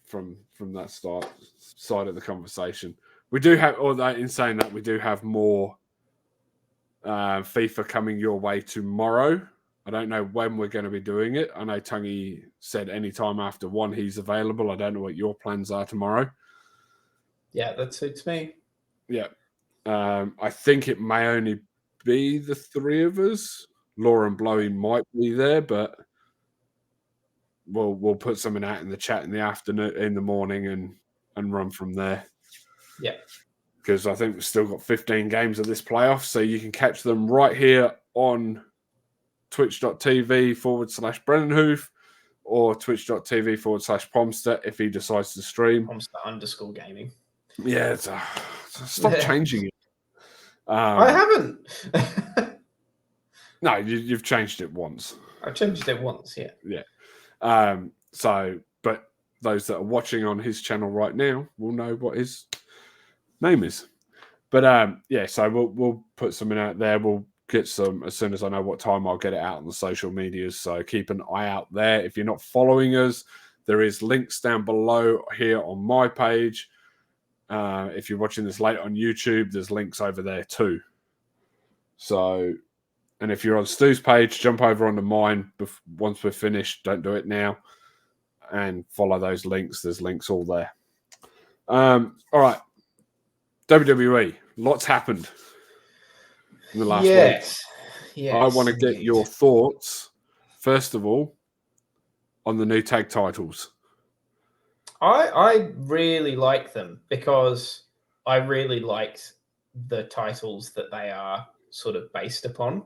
Speaker 1: that side of the conversation. We do have, in saying that, we do have more FIFA coming your way tomorrow. I don't know when we're going to be doing it. I know Tungy said anytime after 1 he's available. I don't know what your plans are tomorrow.
Speaker 2: Yeah, that suits me.
Speaker 1: Yeah. I think it may only be the 3 of us. Laura and Blowy might be there, but we'll put something out in the chat in the afternoon, in the morning, and run from there.
Speaker 2: Yeah.
Speaker 1: Because I think we've still got 15 games of this playoff, so you can catch them right here on twitch.tv/BrennanHoof or twitch.tv/Pomster if he decides to stream.
Speaker 2: Pomster_gaming.
Speaker 1: Yeah, stop changing it.
Speaker 2: I haven't.
Speaker 1: No, you've changed it once.
Speaker 2: I changed it once, yeah.
Speaker 1: Yeah. But those that are watching on his channel right now will know what his name is. But yeah, so we'll put something out there. We'll get some as soon as I know what time. I'll get it out on the social medias. So keep an eye out there. If you're not following us, there is links down below here on my page. If you're watching this late on YouTube, there's links over there too. So, and if you're on Stu's page, jump over onto mine once we're finished. Don't do it now. And follow those links. There's links all there. All right. WWE. Lots happened in the last week.
Speaker 2: Yes,
Speaker 1: I want to get
Speaker 2: indeed.
Speaker 1: your thoughts, first of all, on the new tag titles.
Speaker 2: I really like them because I really liked the titles that they are sort of based upon.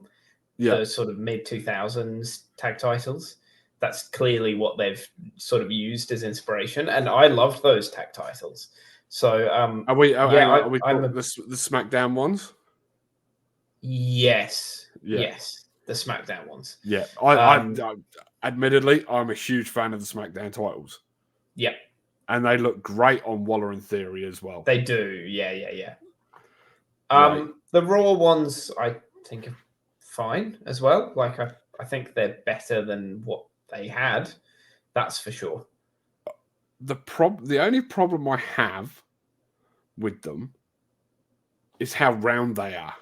Speaker 1: Yeah.
Speaker 2: The sort of mid-2000s tag titles. That's clearly what they've sort of used as inspiration. And I loved those tag titles. So
Speaker 1: Are we talking the SmackDown ones?
Speaker 2: Yes.
Speaker 1: Yeah.
Speaker 2: Yes. The SmackDown ones.
Speaker 1: Yeah. I admittedly, I'm a huge fan of the SmackDown titles.
Speaker 2: Yeah.
Speaker 1: And they look great on Waller and Theory as well.
Speaker 2: They do. Yeah.
Speaker 1: Right.
Speaker 2: The Raw ones, I think, are fine as well. Like, I think they're better than what they had. That's for sure.
Speaker 1: The only problem I have with them is how round they are.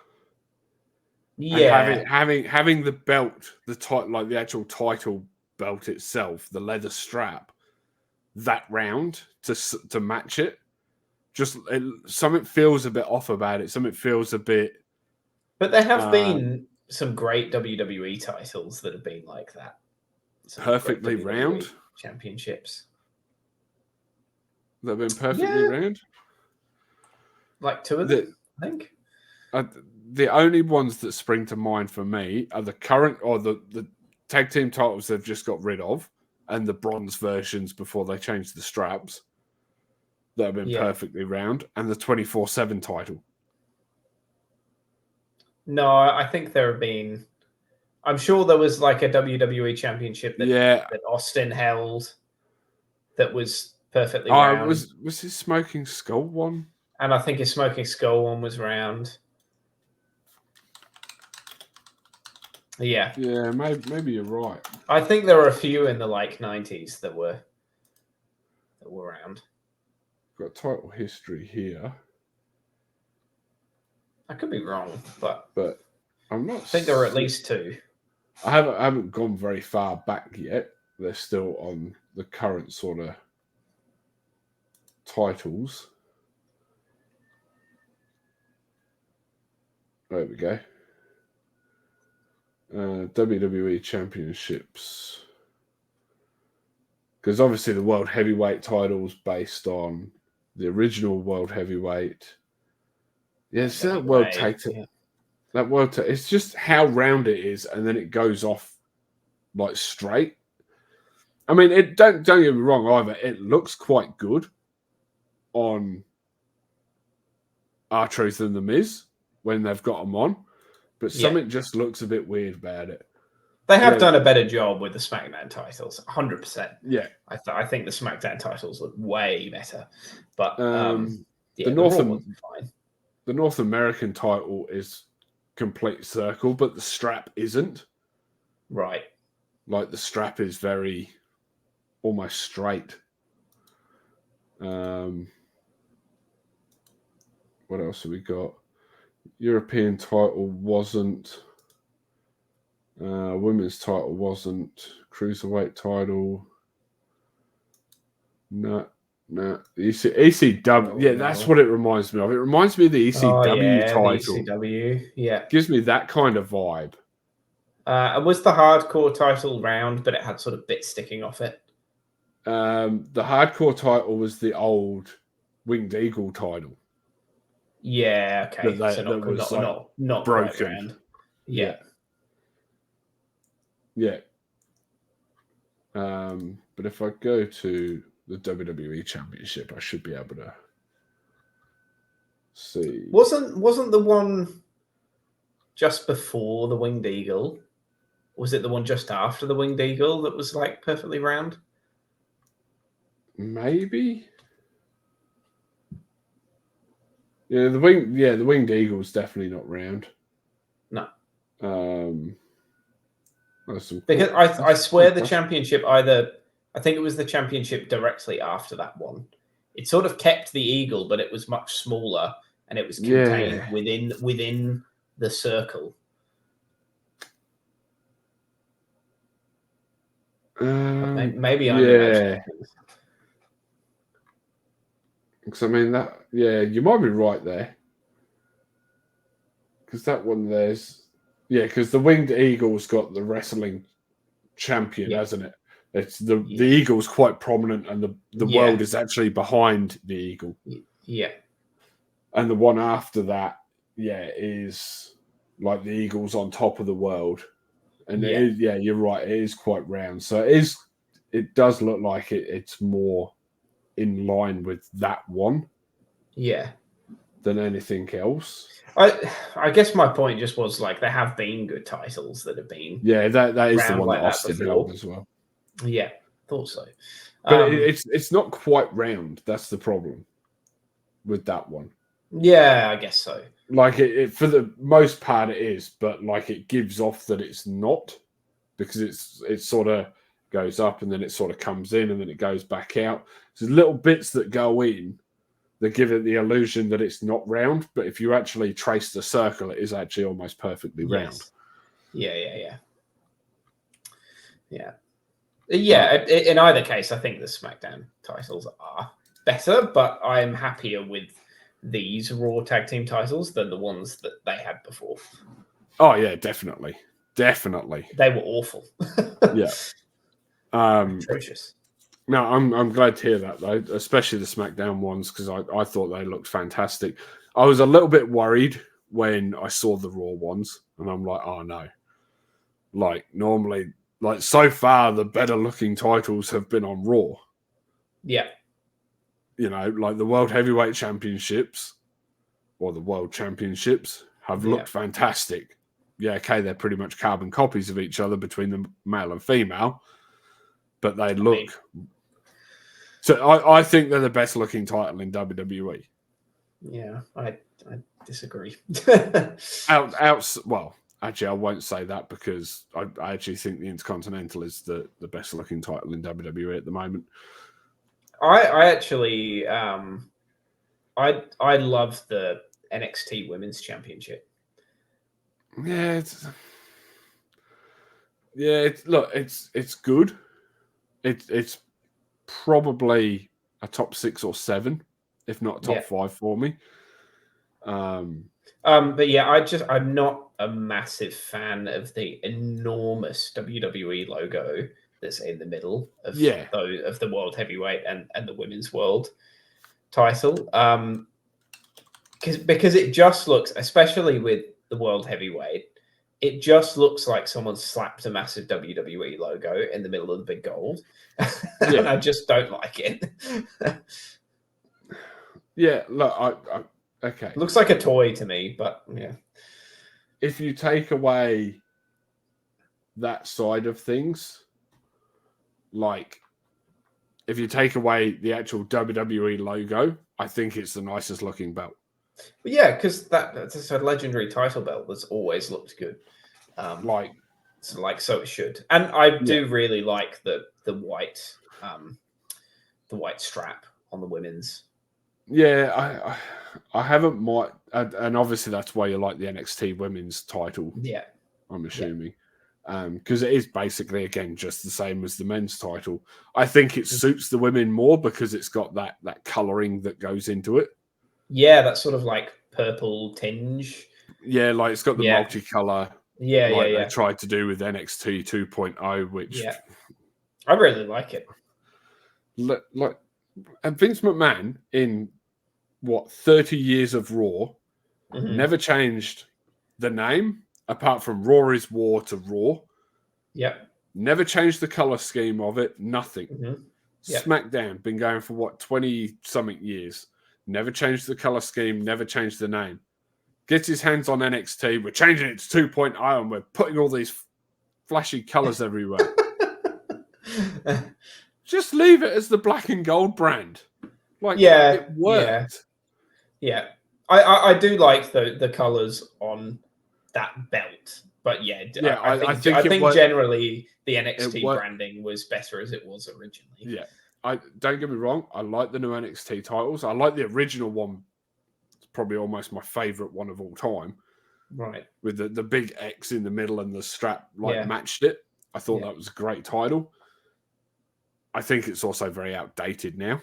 Speaker 2: Yeah.
Speaker 1: And having the belt, like the actual title belt itself, the leather strap, that round to match it, something feels a bit off about it. Something feels a bit.
Speaker 2: But there have been some great WWE titles that have been like that. Some
Speaker 1: perfectly
Speaker 2: great WWE
Speaker 1: round
Speaker 2: championships.
Speaker 1: That have been perfectly round.
Speaker 2: Like 2 of them, I think.
Speaker 1: The only ones that spring to mind for me are the current or the tag team titles they've just got rid of, and the bronze versions before they changed the straps that have been perfectly round, and the 24/7 title.
Speaker 2: No, I think there have been. I'm sure there was like a WWE championship that Austin held that was perfectly round.
Speaker 1: Was his Smoking Skull one?
Speaker 2: And I think his Smoking Skull one was round. Yeah.
Speaker 1: Yeah, maybe you're right.
Speaker 2: I think there were a few in the like 90s that were round.
Speaker 1: Got title history here.
Speaker 2: I could be wrong, but
Speaker 1: I'm not.
Speaker 2: I think there were at least 2.
Speaker 1: I haven't gone very far back yet. They're still on the current sort of titles. There we go. WWE Championships. Because obviously the World Heavyweight title is based on the original World Heavyweight. Yeah, it's that World Tag Team. That World Tag. It's just how round it is, and then it goes off like straight. I mean, it don't get me wrong either. It looks quite good on R-Truth and The Miz when they've got them on, but something just looks a bit weird about it.
Speaker 2: They have done a better job with the SmackDown titles, 100%.
Speaker 1: Yeah,
Speaker 2: I think the SmackDown titles look way better, but
Speaker 1: the North American title is complete circle, but the strap isn't.
Speaker 2: Right.
Speaker 1: Like the strap is very almost straight. What else have we got? European title wasn't. Women's title wasn't. Cruiserweight title. No. ECW. Yeah, that's what it reminds me of. It reminds me of the ECW title.
Speaker 2: The ECW, yeah.
Speaker 1: Gives me that kind of vibe.
Speaker 2: It was the hardcore title round, but it had sort of bits sticking off it.
Speaker 1: The hardcore title was the old Winged Eagle title.
Speaker 2: Yeah, okay.
Speaker 1: That was
Speaker 2: not
Speaker 1: broken.
Speaker 2: Round. Yeah.
Speaker 1: Yeah. But if I go to the WWE Championship, I should be able to see.
Speaker 2: Wasn't the one just before the Winged Eagle? Was it the one just after the Winged Eagle that was like perfectly round?
Speaker 1: Maybe. Yeah, the Winged Eagle is definitely not round.
Speaker 2: No.
Speaker 1: Because
Speaker 2: I swear the championship I think it was the championship directly after that one. It sort of kept the eagle, but it was much smaller and it was contained within the circle. Maybe I'm imagining things.
Speaker 1: Because I mean you might be right there. Because that one because the Winged Eagle's got the wrestling champion, hasn't it? It's the eagle's quite prominent, and the world is actually behind the eagle.
Speaker 2: Yeah,
Speaker 1: and the one after that, is like the eagle's on top of the world, and you're right, it is quite round. So it does look like it's more in line with that one, than anything else.
Speaker 2: I guess my point just was like there have been good titles that have been
Speaker 1: that is the one
Speaker 2: like
Speaker 1: that Austin held as well.
Speaker 2: Yeah, thought so.
Speaker 1: But it's not quite round. That's the problem with that one.
Speaker 2: Yeah, I guess so.
Speaker 1: Like it for the most part it is, but like it gives off that it's not, because it sort of goes up and then it sort of comes in and then it goes back out. There's little bits that go in that give it the illusion that it's not round, but if you actually trace the circle, it is actually almost perfectly round.
Speaker 2: Yeah. In either case, I think the SmackDown titles are better, but I'm happier with these Raw tag team titles than the ones that they had before.
Speaker 1: Oh yeah, definitely. They
Speaker 2: were awful. Atrocious.
Speaker 1: No, I'm glad to hear that though, especially the SmackDown ones, because I thought they looked fantastic. I was a little bit worried when I saw the Raw ones, and I'm like, oh no. Like normally, like so far, the better looking titles have been on Raw.
Speaker 2: Yeah.
Speaker 1: You know, like the World Heavyweight Championships or the World Championships have looked fantastic. Yeah, okay, they're pretty much carbon copies of each other between the male and female, but they look. So I think they're the best looking title in WWE.
Speaker 2: Yeah, I disagree.
Speaker 1: Well, actually, I won't say that, because I actually think the Intercontinental is the best looking title in WWE at the moment.
Speaker 2: I actually I love the NXT Women's Championship.
Speaker 1: Yeah, it's good. It's probably a top 6 or 7, if not top 5 for me.
Speaker 2: But yeah, I'm not a massive fan of the enormous WWE logo that's in the middle of the world heavyweight and the women's world title. Because it just looks, especially with the world heavyweight, it just looks like someone slapped a massive WWE logo in the middle of the big gold. And I just don't like it.
Speaker 1: Yeah, look, okay.
Speaker 2: It looks like a toy to me, but yeah.
Speaker 1: If you take away that side of things, like if you take away the actual WWE logo, I think it's the nicest looking belt.
Speaker 2: But yeah, because that's a legendary title belt that's always looked good. So it should. And I do really like the white strap on the women's.
Speaker 1: Yeah, I haven't and obviously that's why you like the NXT women's title.
Speaker 2: Yeah,
Speaker 1: I'm assuming. Because it is basically, again, just the same as the men's title. I think it suits the women more because it's got that colouring that goes into it.
Speaker 2: Yeah, that sort of like purple tinge.
Speaker 1: Yeah, like it's got the multicolour.
Speaker 2: They
Speaker 1: tried to do with NXT 2.0, which
Speaker 2: I really like it.
Speaker 1: And Vince McMahon in 30 years of Raw never changed the name apart from Raw is War to Raw.
Speaker 2: Yep.
Speaker 1: Never changed the color scheme of it. Nothing.
Speaker 2: Yep.
Speaker 1: SmackDown been going for 20 something years. Never changed the color scheme. Never changed the name. Gets his hands on NXT. We're changing it to 2.0 and we're putting all these flashy colors everywhere. Just leave it as the black and gold brand. It worked.
Speaker 2: Yeah. I do like the colors on that belt, but I think generally the NXT branding was better as it was originally.
Speaker 1: Yeah, don't get me wrong. I like the new NXT titles. I like the original one. It's probably almost my favorite one of all time.
Speaker 2: Right, with
Speaker 1: the big X in the middle and the strap matched it. I thought that was a great title. I think it's also very outdated now.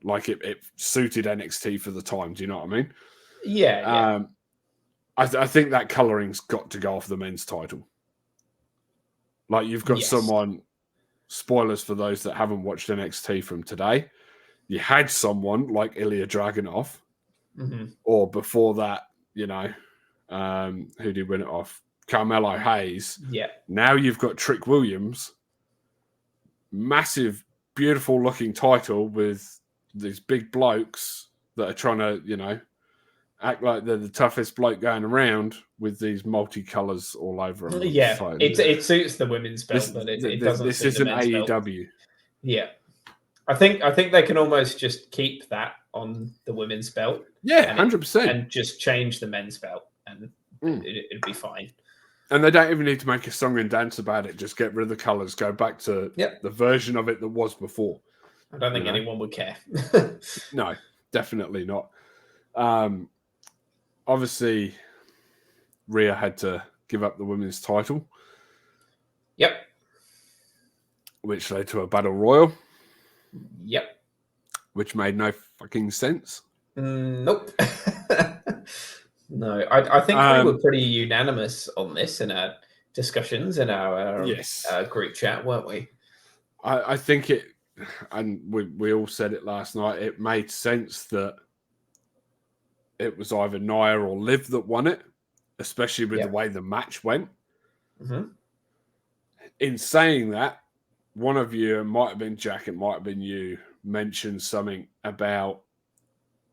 Speaker 1: Like it suited NXT for the time. Do you know what I mean?
Speaker 2: Yeah.
Speaker 1: I think that coloring's got to go off the men's title. Like you've got someone. Spoilers for those that haven't watched NXT from today. You had someone like Ilya Dragunov, or before that, who did win it off? Carmelo Hayes.
Speaker 2: Yeah.
Speaker 1: Now you've got Trick Williams. Massive, beautiful looking title with these big blokes that are trying to, act like they're the toughest bloke going around with these multicolours all over them.
Speaker 2: Yeah,
Speaker 1: so,
Speaker 2: it suits the women's belt, but it doesn't.
Speaker 1: This
Speaker 2: suit
Speaker 1: isn't
Speaker 2: the men's
Speaker 1: AEW.
Speaker 2: Belt. Yeah, I think they can almost just keep that on the women's belt.
Speaker 1: Yeah, 100%,
Speaker 2: and just change the men's belt, and it'd be fine.
Speaker 1: And they don't even need to make a song and dance about it. Just get rid of the colours. Go back to the version of it that was before.
Speaker 2: I don't think anyone would care.
Speaker 1: No, definitely not. Obviously, Rhea had to give up the women's title.
Speaker 2: Yep.
Speaker 1: Which led to a battle royal.
Speaker 2: Yep.
Speaker 1: Which made no fucking sense.
Speaker 2: Nope. No, I think we were pretty unanimous on this in our discussions in our group chat, weren't we?
Speaker 1: I think it, and we all said it last night, it made sense that it was either Nia or Liv that won it, especially with the way the match went. In saying that, one of you, it might have been Jack, it might have been you, mentioned something about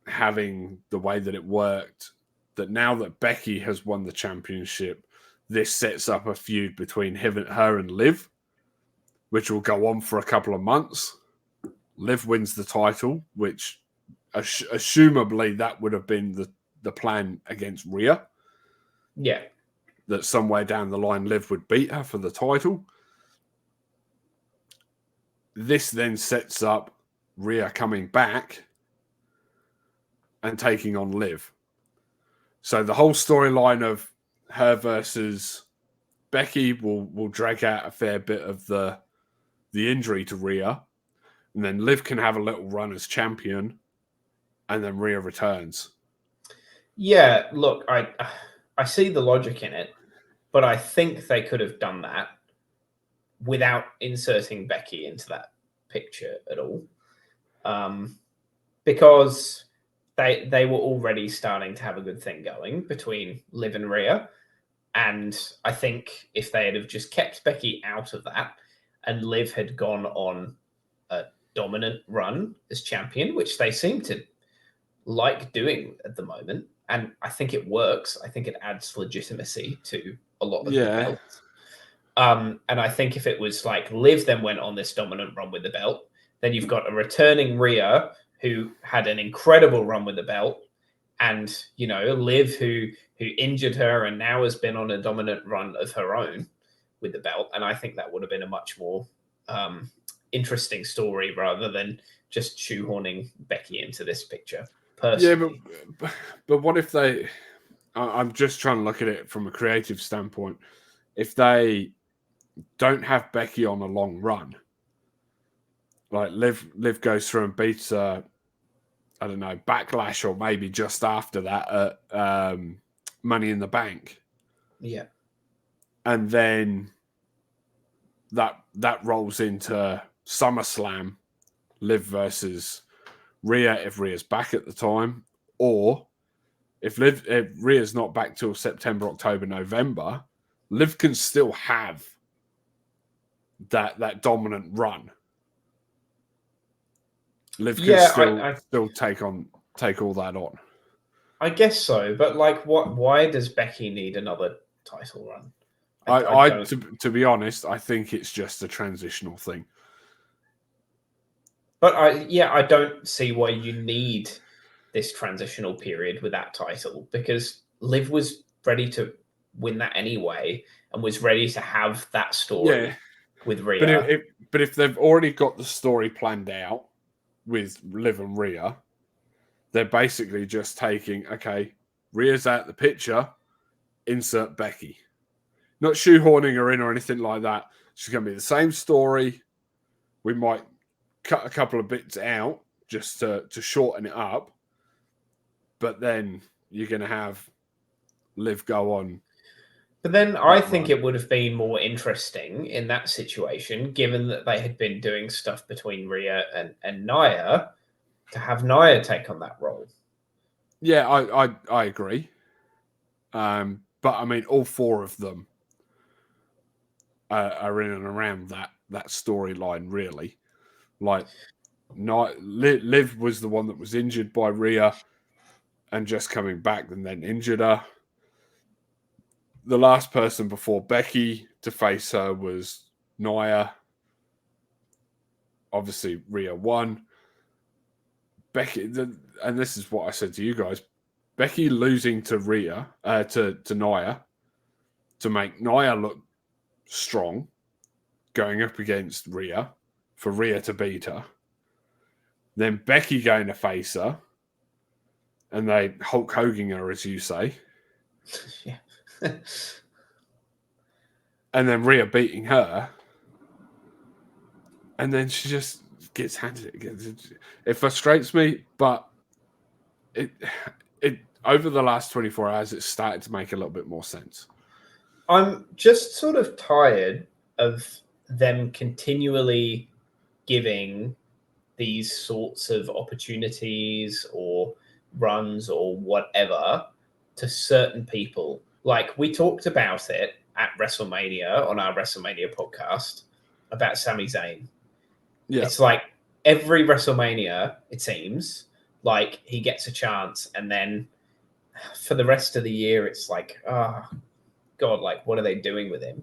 Speaker 1: having the way that it worked, that now that Becky has won the championship, this sets up a feud between her and Liv, which will go on for a couple of months. Liv wins the title, which assumably that would have been the plan against Rhea.
Speaker 2: Yeah.
Speaker 1: That somewhere down the line, Liv would beat her for the title. This then sets up Rhea coming back and taking on Liv. So the whole storyline of her versus Becky will drag out a fair bit of the injury to Rhea. And then Liv can have a little run as champion. And then Rhea returns.
Speaker 2: Yeah, look, I see the logic in it, but I think they could have done that without inserting Becky into that picture at all, because they were already starting to have a good thing going between Liv and Rhea, and I think if they had have just kept Becky out of that and Liv had gone on a dominant run as champion, which they seem to like doing at the moment, and I think it works. I think it adds legitimacy to a lot of the belts. And I think if it was like Liv then went on this dominant run with the belt, then you've got a returning Rhea who had an incredible run with the belt, and Liv who injured her and now has been on a dominant run of her own with the belt. And I think that would have been a much more interesting story rather than just shoehorning Becky into this picture. Personally.
Speaker 1: Yeah, but what if they? I'm just trying to look at it from a creative standpoint. If they don't have Becky on a long run, like Liv goes through and beats I don't know, Backlash or maybe just after that at Money in the Bank.
Speaker 2: Yeah.
Speaker 1: And then that rolls into SummerSlam, Liv versus Rhea if Rhea's back at the time, or if Rhea's not back till September, October, November, Liv can still have that dominant run. Liv can still take all that on.
Speaker 2: I guess so, but like, why does Becky need another title run?
Speaker 1: To be honest, I think it's just a transitional thing.
Speaker 2: But I don't see why you need this transitional period with that title, because Liv was ready to win that anyway and was ready to have that story with Rhea.
Speaker 1: But if they've already got the story planned out with Liv and Rhea, they're basically just taking, okay, Rhea's out the picture, insert Becky. Not shoehorning her in or anything like that. She's going to be the same story. We might cut a couple of bits out just to shorten it up. But then you're going to have Liv go on.
Speaker 2: But then I think it would have been more interesting in that situation, given that they had been doing stuff between Rhea and Nia, to have Nia take on that role.
Speaker 1: Yeah, I agree. But I mean, all four of them are in and around that storyline, really. Like, Liv was the one that was injured by Rhea and just coming back and then injured her. The last person before Becky to face her was Nia. Obviously, Rhea won. Becky, and this is what I said to you guys, Becky losing to Rhea, to Nia, to make Nia look strong, going up against Rhea, for Rhea to beat her. Then Becky going to face her, and they Hulk Hogan her, as you say.
Speaker 2: Yeah.
Speaker 1: And then Rhea beating her, and then she just gets handed it. It frustrates me, but it over the last 24 hours, it's started to make a little bit more sense.
Speaker 2: I'm just sort of tired of them continually giving these sorts of opportunities or runs or whatever to certain people. Like, we talked about it at WrestleMania on our WrestleMania podcast about Sami Zayn. Yeah. It's like every WrestleMania, it seems like he gets a chance, and then for the rest of the year, it's like, oh God, like, what are they doing with him?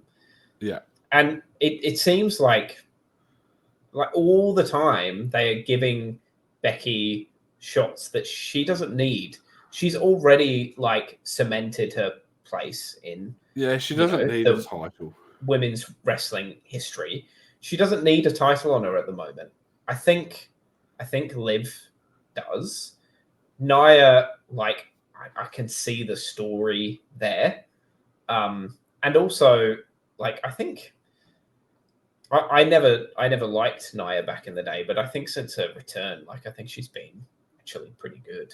Speaker 1: Yeah.
Speaker 2: And it seems like all the time they are giving Becky shots that she doesn't need. She's already like cemented her place in.
Speaker 1: Yeah, she doesn't need a title.
Speaker 2: Women's wrestling history. She doesn't need a title on her at the moment. I think Liv does. Nia, like, I can see the story there. And also, like, I think I never liked Nia back in the day, but I think since her return, like, I think she's been actually pretty good.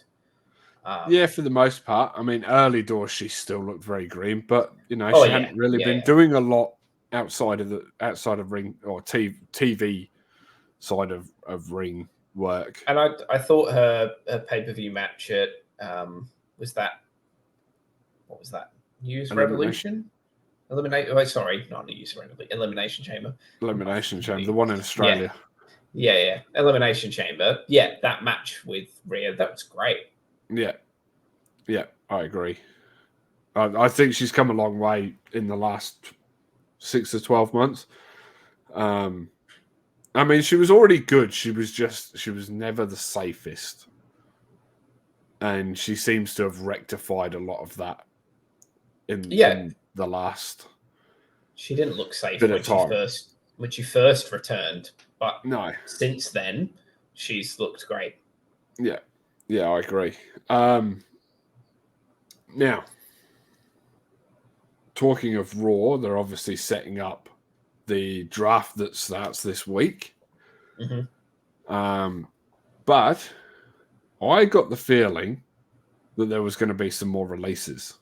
Speaker 1: Yeah, for the most part. I mean, early doors, she still looked very green, but she hadn't really been doing a lot outside of ring or TV side of ring work.
Speaker 2: And I thought her pay-per-view match at what was that? News Revolution? Sorry, not News Revolution. Elimination Chamber.
Speaker 1: Elimination Chamber, the one in Australia.
Speaker 2: Yeah. Elimination Chamber. Yeah, that match with Rhea, that was great.
Speaker 1: Yeah, I agree. I think she's come a long way in the last 6 to 12 months. I mean, she was already good. She was never the safest. And she seems to have rectified a lot of that in the last.
Speaker 2: She didn't look safe when she first returned, but since then she's looked great.
Speaker 1: Yeah, I agree. Now, talking of Raw, they're obviously setting up the draft that starts this week.
Speaker 2: Mm-hmm.
Speaker 1: But I got the feeling that there was going to be some more releases.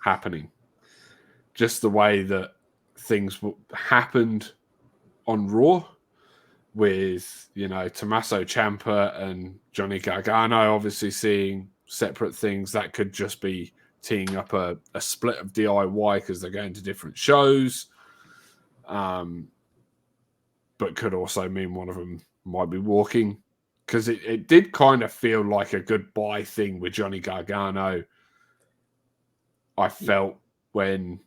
Speaker 1: Happening. Just the way that things happened on Raw with, Tommaso Ciampa and Johnny Gargano obviously seeing separate things. That could just be teeing up a split of DIY because they're going to different shows. But could also mean one of them might be walking. Because it did kind of feel like a goodbye thing with Johnny Gargano. I felt when,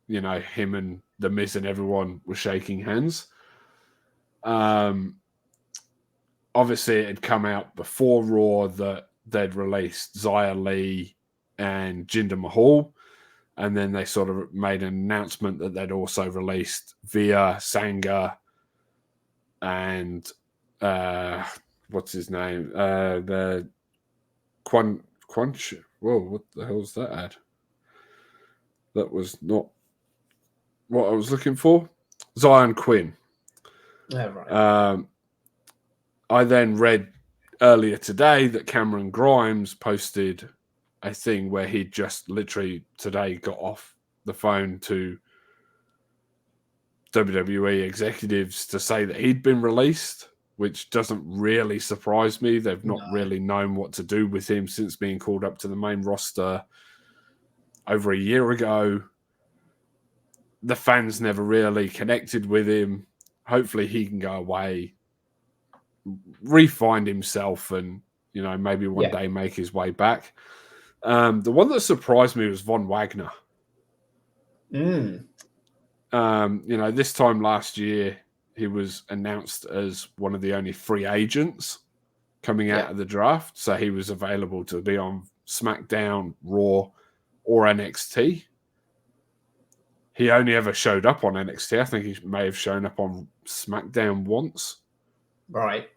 Speaker 1: him and The Miz and everyone were shaking hands. Obviously, it had come out before Raw that they'd released Xia Li and Jinder Mahal. And then they sort of made an announcement that they'd also released Via, Sangha, and what's his name? The Quanch. Whoa, what the hell's that ad? That was not what I was looking for. Zion Quinn.
Speaker 2: Oh, right.
Speaker 1: I then read earlier today that Cameron Grimes posted a thing where he just literally today got off the phone to WWE executives to say that he'd been released, which doesn't really surprise me. They've not really known what to do with him since being called up to the main roster over a year ago. The fans never really connected with him. Hopefully he can go away, re-find himself, and maybe one day make his way back. The one that surprised me was Von Wagner. This time last year, he was announced as one of the only free agents coming out of the draft. So he was available to be on SmackDown, Raw, or NXT. He only ever showed up on NXT. I think he may have shown up on SmackDown once.
Speaker 2: Right.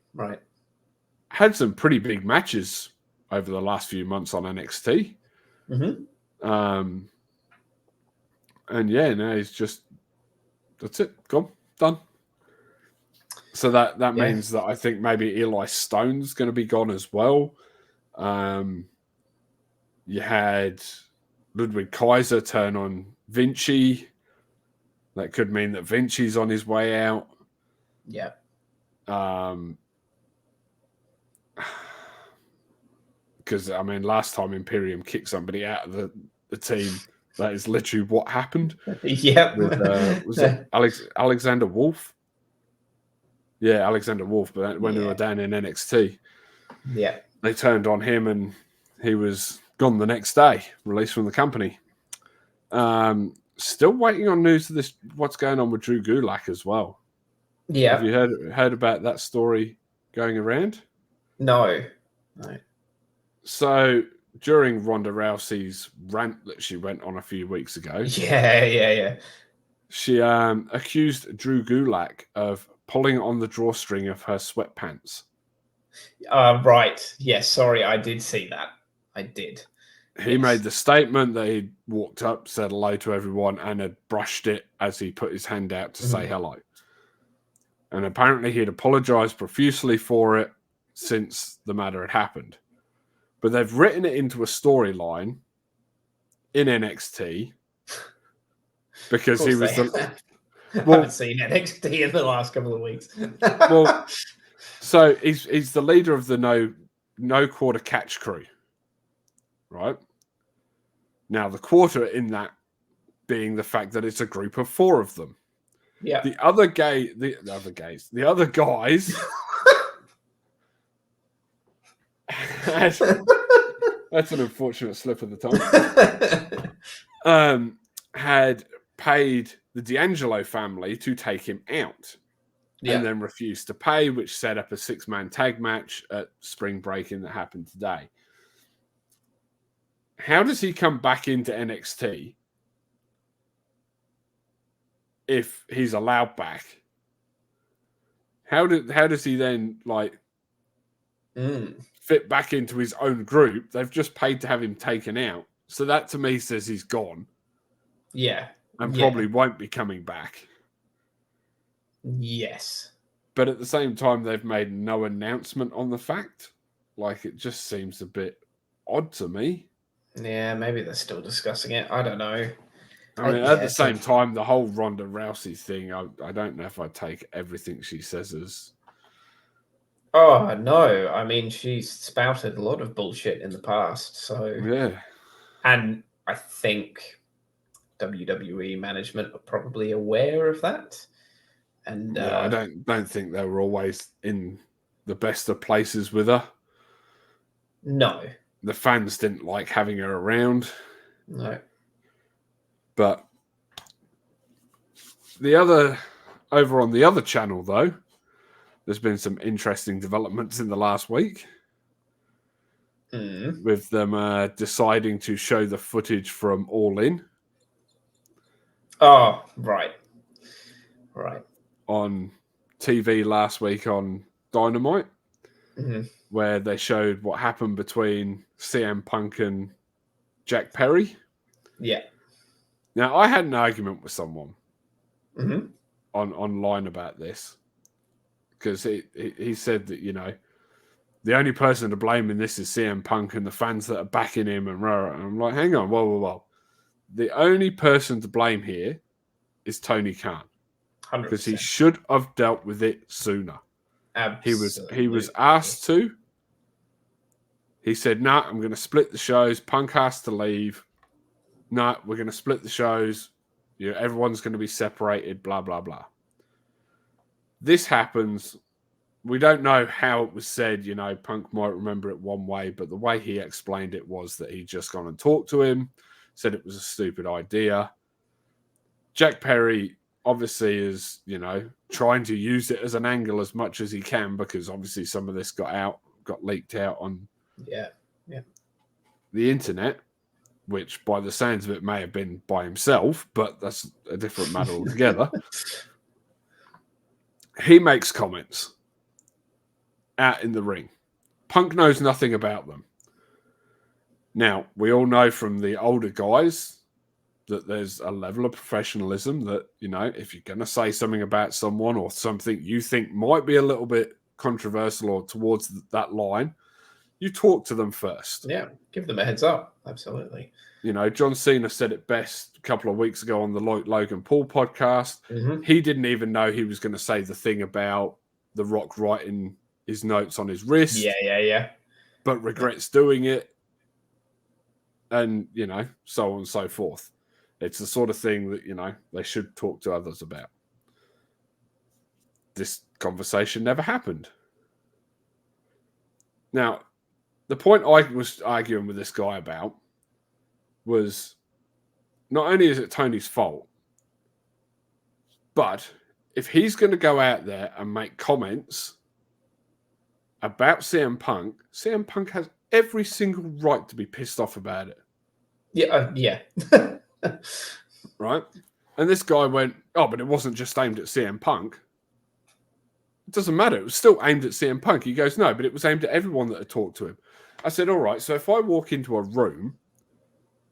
Speaker 1: Had some pretty big matches over the last few months on NXT.
Speaker 2: Mm-hmm.
Speaker 1: And now he's just, that's it, gone, done. So that means that I think maybe Eli Stone's going to be gone as well. You had Ludwig Kaiser turn on Vinci. That could mean that Vinci's on his way out.
Speaker 2: Yeah.
Speaker 1: Because, last time Imperium kicked somebody out of the team, that is literally what happened.
Speaker 2: Yeah.
Speaker 1: Was it Alexander Wolf? Yeah, Alexander Wolf, but when they were down in NXT, they turned on him and he was gone the next day, released from the company. Still waiting on news of this. What's going on with Drew Gulak as well?
Speaker 2: Yeah.
Speaker 1: Have you heard about that story going around?
Speaker 2: No.
Speaker 1: So during Ronda Rousey's rant that she went on a few weeks ago,
Speaker 2: yeah,
Speaker 1: she accused Drew Gulak of pulling on the drawstring of her sweatpants.
Speaker 2: Right. Yes. Sorry, I did see that. I did.
Speaker 1: He made the statement that he walked up, said hello to everyone, and had brushed it as he put his hand out to say hello. And apparently he'd apologized profusely for it since the matter had happened. but they've written it into a storyline in NXT because he was the.
Speaker 2: I haven't seen NXT in the last couple of weeks.
Speaker 1: Well, so he's the leader of the no quarter catch crew, right? Now the quarter in that being the fact that it's a group of 4 of them.
Speaker 2: Yeah.
Speaker 1: The other guys. That's an unfortunate slip of the tongue. Had paid the D'Angelo family to take him out. And then refused to pay, which set up a 6-man tag match at Spring Breaking that happened today. How does he come back into NXT if he's allowed back? How does he then fit back into his own group? They've just paid to have him taken out. So that to me says he's gone.
Speaker 2: Yeah.
Speaker 1: And probably won't be coming back.
Speaker 2: Yes.
Speaker 1: But at the same time, they've made no announcement on the fact. It just seems a bit odd to me.
Speaker 2: Yeah, maybe they're still discussing it. I don't know.
Speaker 1: I mean, at the same time, the whole Ronda Rousey thing, I don't know if I take everything she says as...
Speaker 2: Oh, no. I mean, she's spouted a lot of bullshit in the past, so...
Speaker 1: Yeah.
Speaker 2: And I think WWE management are probably aware of that. And
Speaker 1: I don't think they were always in the best of places with her.
Speaker 2: No.
Speaker 1: The fans didn't like having her around.
Speaker 2: No.
Speaker 1: But over on the other channel, though, there's been some interesting developments in the last week. With them deciding to show the footage from All In.
Speaker 2: Oh, right. Right.
Speaker 1: On TV last week on Dynamite, where they showed what happened between CM Punk and Jack Perry.
Speaker 2: Yeah.
Speaker 1: Now, I had an argument with someone online about this because he said that, the only person to blame in this is CM Punk and the fans that are backing him. And I'm like, hang on, whoa. The only person to blame here is Tony Khan.
Speaker 2: 100%.
Speaker 1: Because he should have dealt with it sooner.
Speaker 2: Absolutely.
Speaker 1: He was asked to. He said, "Nah, I'm going to split the shows. Punk has to leave. Nah, we're going to split the shows. Everyone's going to be separated, blah, blah, blah." This happens. We don't know how it was said. Punk might remember it one way, but the way he explained it was that he'd just gone and talked to him, said it was a stupid idea. Jack Perry obviously is, trying to use it as an angle as much as he can because obviously some of this got leaked out on the internet, which by the sounds of it may have been by himself, but that's a different matter altogether. He makes comments out in the ring. Punk knows nothing about them. Now, we all know from the older guys that there's a level of professionalism that, if you're going to say something about someone or something you think might be a little bit controversial or towards that line, you talk to them first.
Speaker 2: Yeah, give them a heads up. Absolutely.
Speaker 1: John Cena said it best a couple of weeks ago on the Logan Paul podcast. He didn't even know he was going to say the thing about The Rock writing his notes on his wrist.
Speaker 2: Yeah.
Speaker 1: But regrets doing it. And, so on and so forth. It's the sort of thing that, they should talk to others about. This conversation never happened. Now, the point I was arguing with this guy about was not only is it Tony's fault, but if he's going to go out there and make comments about CM Punk has every single right to be pissed off about it.
Speaker 2: Yeah.
Speaker 1: Right? And this guy went, "Oh, but it wasn't just aimed at CM Punk." It doesn't matter. It was still aimed at CM Punk. He goes, "No, but it was aimed at everyone that had talked to him." I said, "All right, so if I walk into a room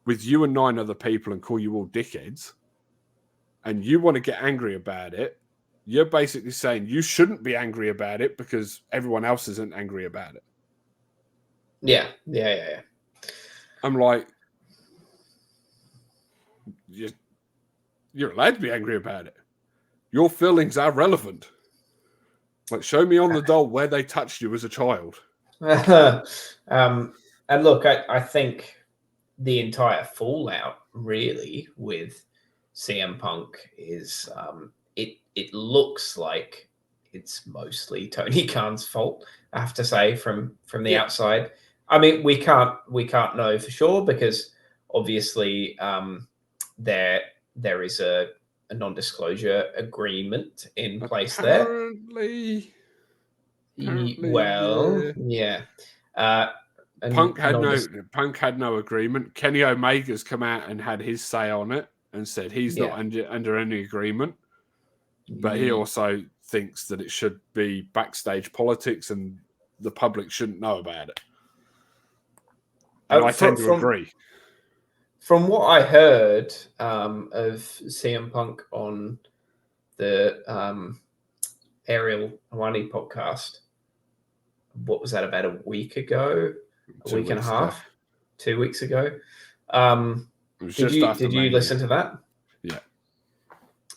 Speaker 1: with you and 9 other people and call you all dickheads, and you want to get angry about it, you're basically saying you shouldn't be angry about it because everyone else isn't angry about it."
Speaker 2: Yeah.
Speaker 1: I'm like, you're allowed to be angry about it. Your feelings are relevant. Like, show me on the doll where they touched you as a child.
Speaker 2: And look, I think the entire fallout really with CM Punk is it looks like it's mostly Tony Khan's fault. I have to say from the outside. I mean, we can't know for sure because obviously there is a non-disclosure agreement in place there.
Speaker 1: Apparently,
Speaker 2: Well, yeah.
Speaker 1: Punk had no agreement. Kenny Omega's come out and had his say on it and said he's not under any agreement. But he also thinks that it should be backstage politics and the public shouldn't know about it. And I tend to agree.
Speaker 2: From what I heard of CM Punk on the Ariel Hawani podcast, what was that, about a week ago? A week and a half? 2 weeks ago? Did you listen to that?
Speaker 1: Yeah.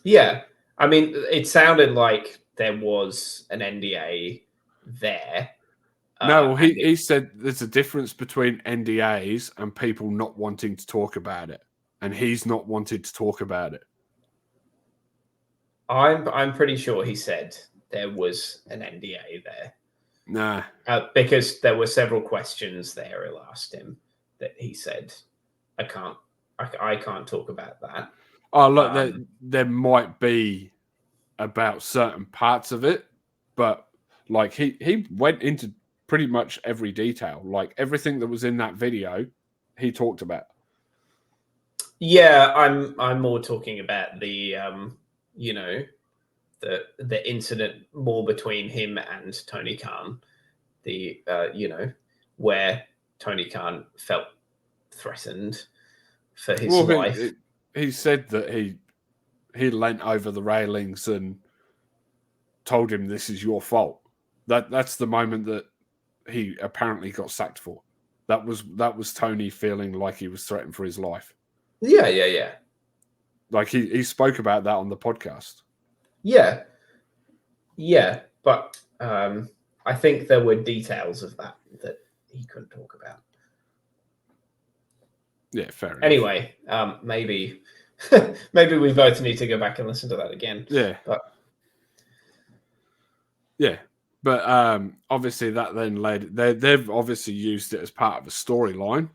Speaker 2: Yeah. I mean, it sounded like there was an NDA there.
Speaker 1: No, he said there's a difference between NDAs and people not wanting to talk about it. And he's not wanted to talk about it.
Speaker 2: I'm pretty sure he said there was an NDA there.
Speaker 1: Nah.
Speaker 2: Because there were several questions that Ariel asked him that he said, I can't talk about that.
Speaker 1: Oh, look, there might be about certain parts of it, but like he went into pretty much every detail. Like everything that was in that video, he talked about.
Speaker 2: Yeah, I'm more talking about the the incident more between him and Tony Khan, where Tony Khan felt threatened for his life.
Speaker 1: He said that he leant over the railings and told him this is your fault. That's the moment that he apparently got sacked for. That was Tony feeling like he was threatened for his life.
Speaker 2: Yeah.
Speaker 1: Like he spoke about that on the podcast.
Speaker 2: Yeah, but I think there were details of that he couldn't talk about.
Speaker 1: Yeah, fair enough.
Speaker 2: Anyway, maybe we both need to go back and listen to that again.
Speaker 1: Yeah. But obviously that then led. They've obviously used it as part of a storyline,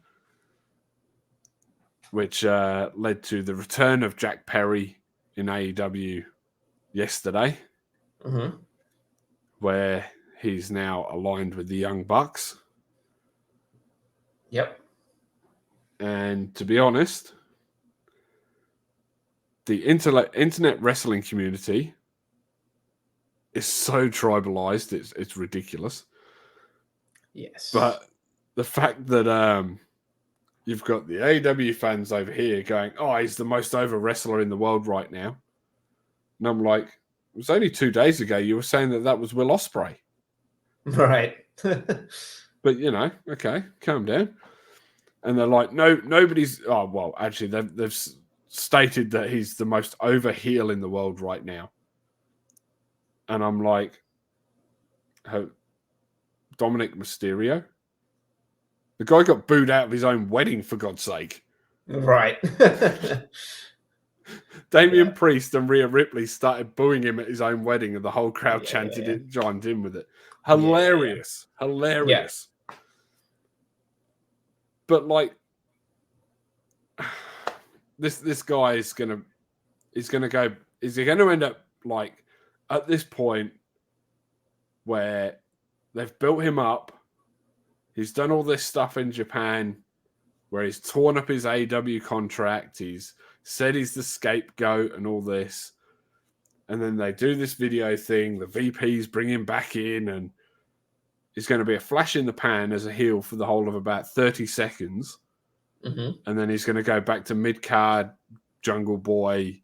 Speaker 1: which led to the return of Jack Perry in AEW yesterday, where he's now aligned with the Young Bucks.
Speaker 2: Yep.
Speaker 1: And to be honest, the internet wrestling community is so tribalized, it's ridiculous.
Speaker 2: Yes.
Speaker 1: But the fact that you've got the AEW fans over here going, oh, he's the most over wrestler in the world right now. And I'm like, it was only 2 days ago you were saying that was Will Ospreay.
Speaker 2: Right.
Speaker 1: But, okay, calm down. And they're like, no, nobody's... Oh, well, actually, they've stated that he's the most over heel in the world right now. And I'm like, Dominic Mysterio? The guy got booed out of his own wedding, for God's sake.
Speaker 2: Right.
Speaker 1: Damian Priest and Rhea Ripley started booing him at his own wedding, and the whole crowd chanted it, joined in with it. Hilarious. Hilarious. Yeah. But like, this guy is gonna go. Is he going to end up like at this point where they've built him up? He's done all this stuff in Japan, where he's torn up his AEW contract. He's said he's the scapegoat and all this. And then they do this video thing. The VPs bring him back in, and it's going to be a flash in the pan as a heel for the whole of about 30 seconds.
Speaker 2: Mm-hmm.
Speaker 1: And then he's going to go back to mid-card Jungle Boy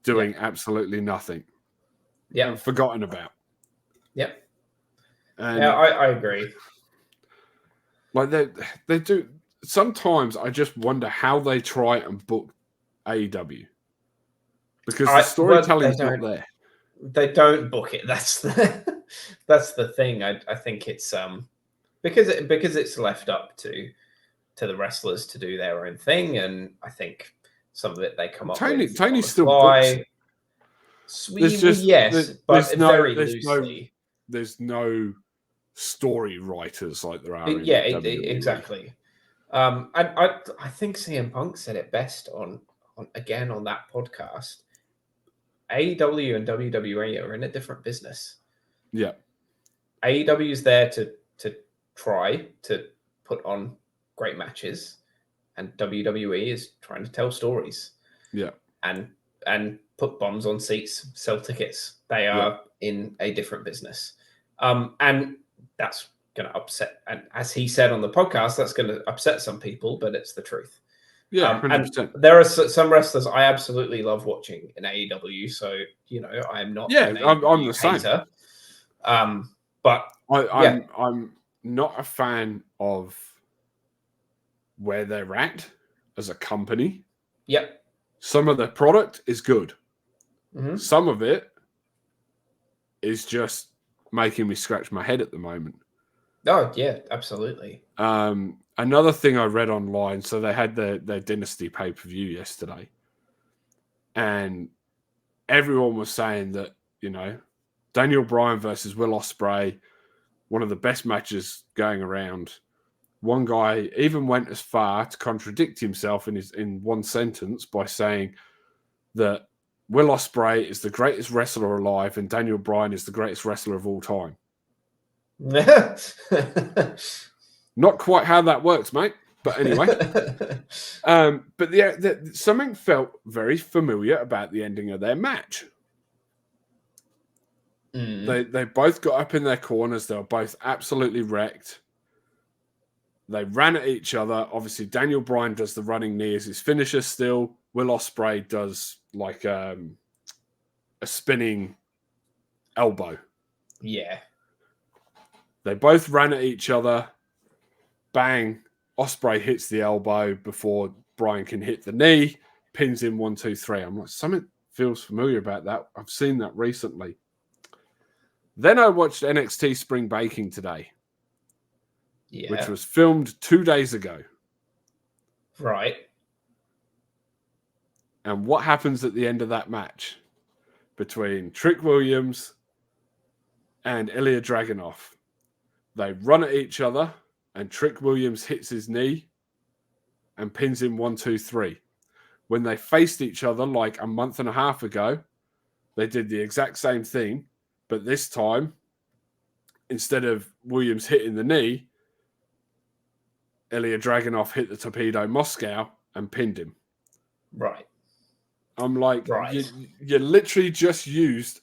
Speaker 1: doing absolutely nothing.
Speaker 2: Yeah.
Speaker 1: And forgotten about.
Speaker 2: Yep.
Speaker 1: And
Speaker 2: yeah, I agree.
Speaker 1: Like they do. Sometimes I just wonder how they try and book AEW because the storytelling's not there.
Speaker 2: They don't book it. That's the thing. I think it's because it's left up to the wrestlers to do their own thing, and I think some of it they come up with.
Speaker 1: Tony still books it.
Speaker 2: Yes, but very loosely.
Speaker 1: There's no story writers like there are.
Speaker 2: Exactly. I think CM Punk said it best on that podcast. AEW and WWE are in a different business.
Speaker 1: Yeah.
Speaker 2: AEW is there to try to put on great matches, and WWE is trying to tell stories.
Speaker 1: Yeah.
Speaker 2: And put bombs on seats, sell tickets. They are in a different business. And that's going to upset, and as he said on the podcast, that's going to upset some people, but it's the truth.
Speaker 1: Yeah,
Speaker 2: 100%. And there are some wrestlers I absolutely love watching in AEW. So I am not.
Speaker 1: Yeah, I'm the same.
Speaker 2: But
Speaker 1: I'm not a fan of where they're at as a company.
Speaker 2: Yep.
Speaker 1: Some of their product is good.
Speaker 2: Mm-hmm.
Speaker 1: Some of it is just making me scratch my head at the moment.
Speaker 2: Oh, yeah, absolutely.
Speaker 1: Another thing I read online, so they had their Dynasty pay-per-view yesterday, and everyone was saying that, Daniel Bryan versus Will Ospreay, one of the best matches going around. One guy even went as far to contradict himself in one sentence by saying that Will Ospreay is the greatest wrestler alive and Daniel Bryan is the greatest wrestler of all time. Not quite how that works, mate. But anyway, but something felt very familiar about the ending of their match. They both got up in their corners. They were both absolutely wrecked. They ran at each other. Obviously, Daniel Bryan does the running knee as his finisher still. Will Ospreay does like a spinning elbow.
Speaker 2: Yeah.
Speaker 1: They both ran at each other. Bang. Ospreay hits the elbow before Bryan can hit the knee. Pins him 1, 2, 3. I'm like, something feels familiar about that. I've seen that recently. Then I watched NXT Spring Baking today.
Speaker 2: Yeah.
Speaker 1: Which was filmed 2 days ago.
Speaker 2: Right.
Speaker 1: And what happens at the end of that match between Trick Williams and Ilya Dragunov? They run at each other, and Trick Williams hits his knee and pins him 1, 2, 3. When they faced each other like a month and a half ago, they did the exact same thing, but this time, instead of Williams hitting the knee, Ilya Dragunov hit the Torpedo Moscow and pinned him.
Speaker 2: Right.
Speaker 1: I'm like,
Speaker 2: right.
Speaker 1: You literally just used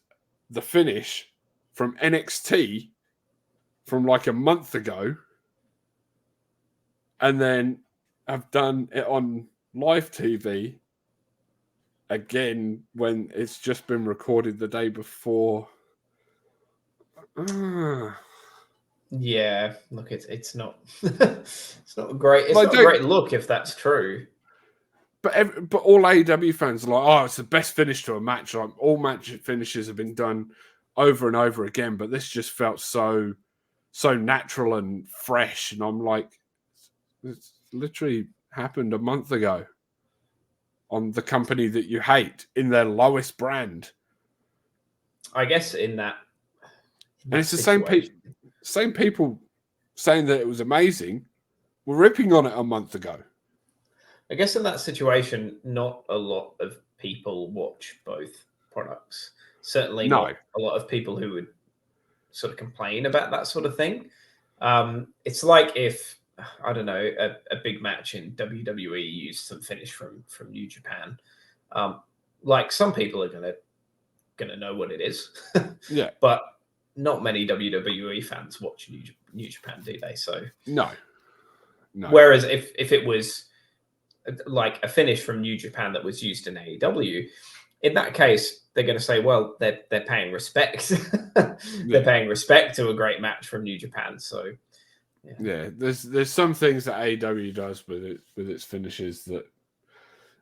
Speaker 1: the finish from NXT from like a month ago, and then I've done it on live TV again when it's just been recorded the day before.
Speaker 2: Yeah, look, it's not it's not a great look if that's true.
Speaker 1: But all AEW fans are like, oh, it's the best finish to a match. Like all match finishes have been done over and over again, but this just felt so natural and fresh. And I'm like, it's literally happened a month ago on the company that you hate in their lowest brand.
Speaker 2: I guess in that
Speaker 1: and it's the same people saying that it was amazing were ripping on it a month ago.
Speaker 2: I guess in that situation, not a lot of people watch both products. Certainly not a lot of people who would sort of complain about that sort of thing. It's like if, I don't know, a big match in WWE used some finish from New Japan. Like some people are gonna know what it is.
Speaker 1: Yeah.
Speaker 2: But not many WWE fans watch New Japan, do they? So
Speaker 1: no.
Speaker 2: Whereas if it was like a finish from New Japan that was used in AEW, in that case, they're going to say, well, they're paying respect. They're paying respect to a great match from New Japan. So,
Speaker 1: Yeah, there's some things that AEW does with its finishes that,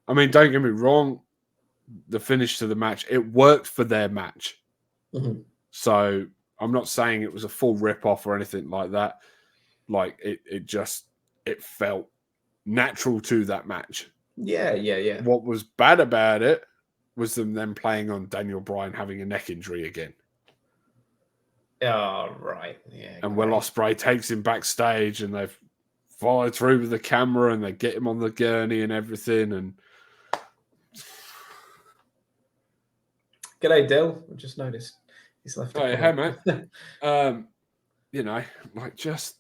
Speaker 1: I mean, don't get me wrong, the finish to the match, it worked for their match.
Speaker 2: Mm-hmm.
Speaker 1: So I'm not saying it was a full rip-off or anything like that. Like, it felt natural to that match.
Speaker 2: Yeah.
Speaker 1: What was bad about it was them then playing on Daniel Bryan having a neck injury again.
Speaker 2: Oh, right. Yeah.
Speaker 1: And Will Ospreay takes him backstage and they've followed through with the camera and they get him on the gurney and everything. And
Speaker 2: G'day, Dill. I just noticed he's left.
Speaker 1: Oh, yeah, hey, mate. You know, like, just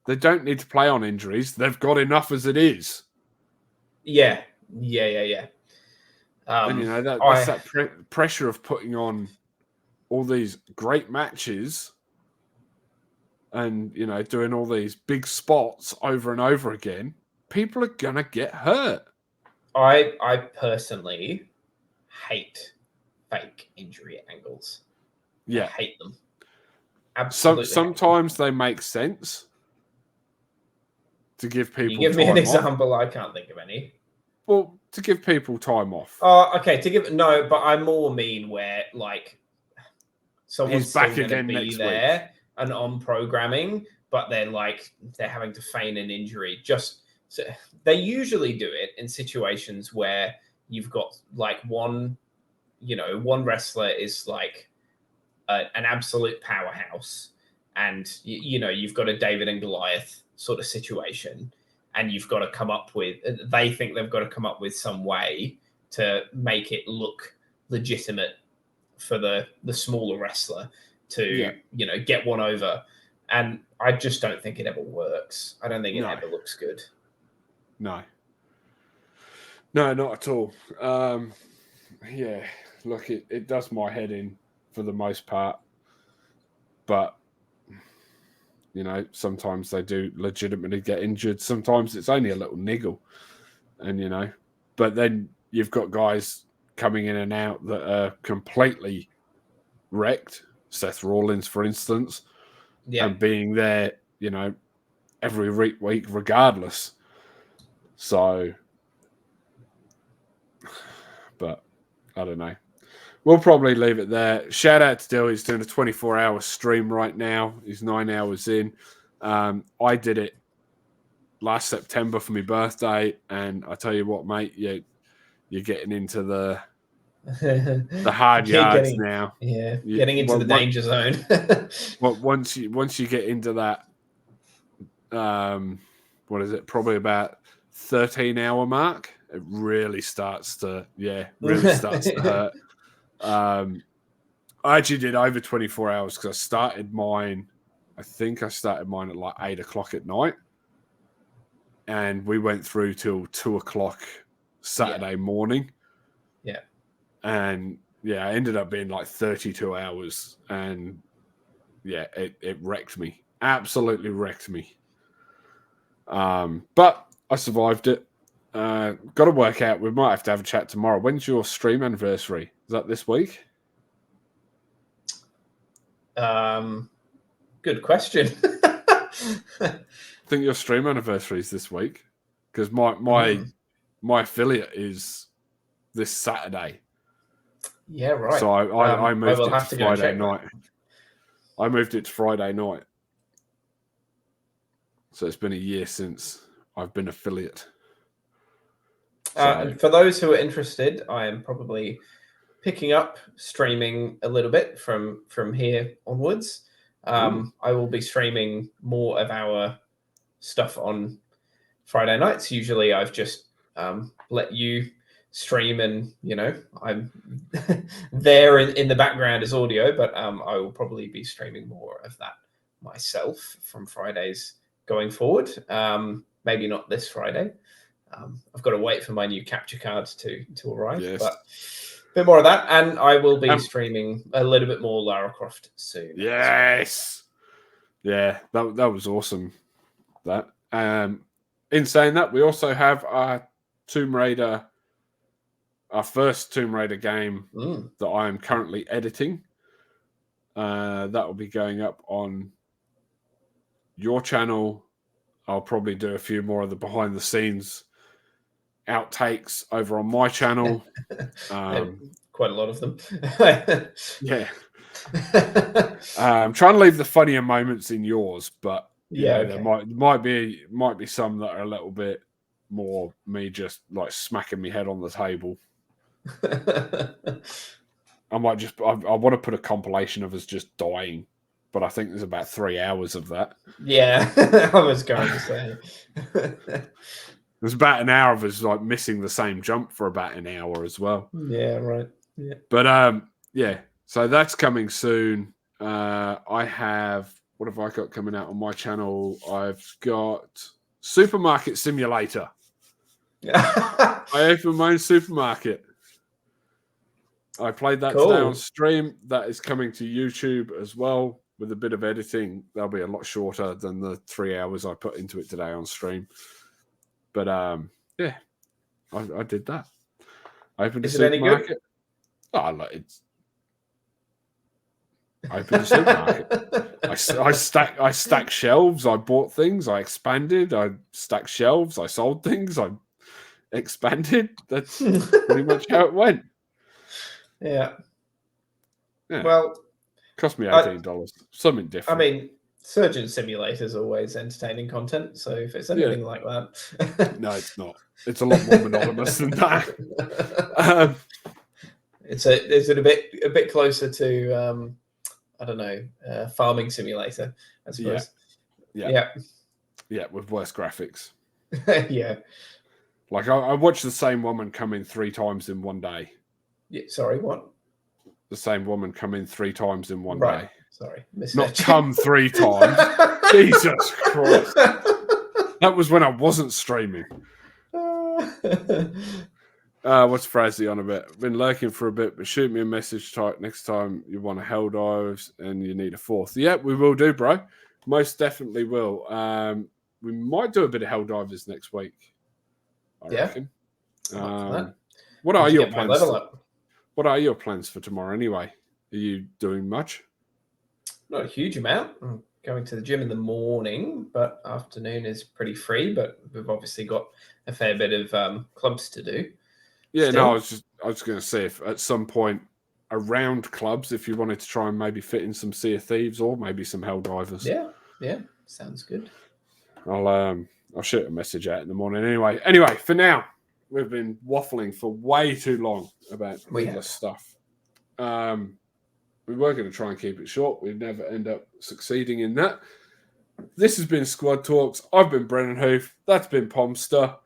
Speaker 1: they don't need to play on injuries. They've got enough as it is.
Speaker 2: Yeah.
Speaker 1: And you know that's that pressure of putting on all these great matches, and you know doing all these big spots over and over again. People are gonna get hurt.
Speaker 2: I personally hate fake injury angles.
Speaker 1: Yeah,
Speaker 2: I hate them. Absolutely.
Speaker 1: Sometimes they make sense to give people.
Speaker 2: You give me an example. I can't think of any.
Speaker 1: Well, to give people time off.
Speaker 2: Oh, okay. But I more mean where like someone's
Speaker 1: back
Speaker 2: still
Speaker 1: again
Speaker 2: be
Speaker 1: next
Speaker 2: there
Speaker 1: week
Speaker 2: and on programming, but they're having to feign an injury. So they usually do it in situations where you've got like one wrestler is like an absolute powerhouse, and you've got a David and Goliath sort of situation, and you've got to come up with. They think they've got to come up with some way to make it look legitimate for the smaller wrestler to get one over, and I just don't think it ever works. I don't think it ever looks good.
Speaker 1: No, not at all. Yeah, look, it does my head in for the most part, but you know, sometimes they do legitimately get injured. Sometimes it's only a little niggle, and you know, but then you've got guys coming in and out that are completely wrecked. Seth Rollins, for instance, and being there, you know, every week regardless. So, but I don't know. We'll probably leave it there. Shout out to Dill. He's doing a 24-hour stream right now. He's 9 hours in. I did it last September for my birthday, and I tell you what, mate, you're getting into the hard yards now.
Speaker 2: Yeah, getting into the danger zone.
Speaker 1: Once you get into that, what is it? Probably about 13-hour mark. It really starts to hurt. I actually did over 24 hours because I started mine. I think I started mine at like 8 o'clock at night, and we went through till 2 o'clock Saturday morning.
Speaker 2: Yeah,
Speaker 1: and I ended up being like 32 hours, and it wrecked me. Absolutely wrecked me. But I survived it. Got to work out. We might have to have a chat tomorrow. When's your stream anniversary? Is that this week?
Speaker 2: Good question.
Speaker 1: I think your stream anniversary is this week, because my affiliate is this Saturday.
Speaker 2: Yeah, right.
Speaker 1: So I moved it to Friday night.
Speaker 2: That.
Speaker 1: I moved it to Friday night. So it's been a year since I've been affiliate.
Speaker 2: And for those who are interested, I am probably picking up streaming a little bit from here onwards. I will be streaming more of our stuff on Friday nights. Usually I've just let you stream, and I'm there in the background as audio, but I will probably be streaming more of that myself from Fridays going forward. Maybe not this Friday. I've got to wait for my new capture cards to arrive, but a bit more of that, and I will be streaming a little bit more Lara Croft soon.
Speaker 1: Yes. Yeah, that was awesome. That. In saying that, we also have our first Tomb Raider game that I am currently editing. That will be going up on your channel. I'll probably do a few more of the behind the scenes outtakes over on my channel.
Speaker 2: Quite a lot of them.
Speaker 1: Yeah. I'm trying to leave the funnier moments in yours, but there might be some that are a little bit more me just like smacking my head on the table. I want to put a compilation of us just dying, but I think there's about 3 hours of that.
Speaker 2: Yeah, I was going to say.
Speaker 1: There's about an hour of us like missing the same jump for about an hour as well.
Speaker 2: Yeah, right. Yeah.
Speaker 1: But so that's coming soon. What have I got coming out on my channel? I've got Supermarket Simulator. I opened my own supermarket. I played that today on stream. That is coming to YouTube as well with a bit of editing. That'll be a lot shorter than the 3 hours I put into it today on stream. But I did that. I opened a supermarket. Oh, look, it's. I opened a supermarket. I stacked shelves. I bought things. I expanded. I stacked shelves. I sold things. I expanded. That's pretty much how it went.
Speaker 2: Yeah. Well,
Speaker 1: cost me $18. Something different.
Speaker 2: I mean, Surgeon Simulator is always entertaining content. So if it's anything like that,
Speaker 1: no, it's not. It's a lot more monotonous than that.
Speaker 2: Is it a bit closer to I don't know, Farming Simulator, I suppose.
Speaker 1: Yeah, with worse graphics.
Speaker 2: Yeah.
Speaker 1: Like I watched the same woman come in 3 times in one day.
Speaker 2: Yeah, sorry, what?
Speaker 1: The same woman come in 3 times in one day.
Speaker 2: Sorry,
Speaker 1: not come 3 times. Jesus Christ! That was when I wasn't streaming. What's Frazzy on a bit? Been lurking for a bit, but shoot me a message type next time you want a hell dives and you need a 4th. Yeah, we will do, bro. Most definitely will. We might do a bit of hell divers next week. I reckon. What are your plans? What are your plans for tomorrow anyway? Are you doing much?
Speaker 2: Not a huge amount. I'm going to the gym in the morning, but afternoon is pretty free. But we've obviously got a fair bit of clubs to do.
Speaker 1: Yeah, still. No, I was going to say if at some point around clubs, if you wanted to try and maybe fit in some Sea of Thieves or maybe some Hell Divers.
Speaker 2: Yeah, sounds good.
Speaker 1: I'll shoot a message out in the morning anyway. For now, we've been waffling for way too long about this stuff. We were going to try and keep it short. We'd never end up succeeding in that. This has been Squad Talks. I've been Brennan Hoof. That's been Pomster.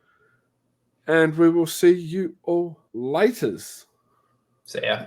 Speaker 1: And we will see you all later.
Speaker 2: See ya.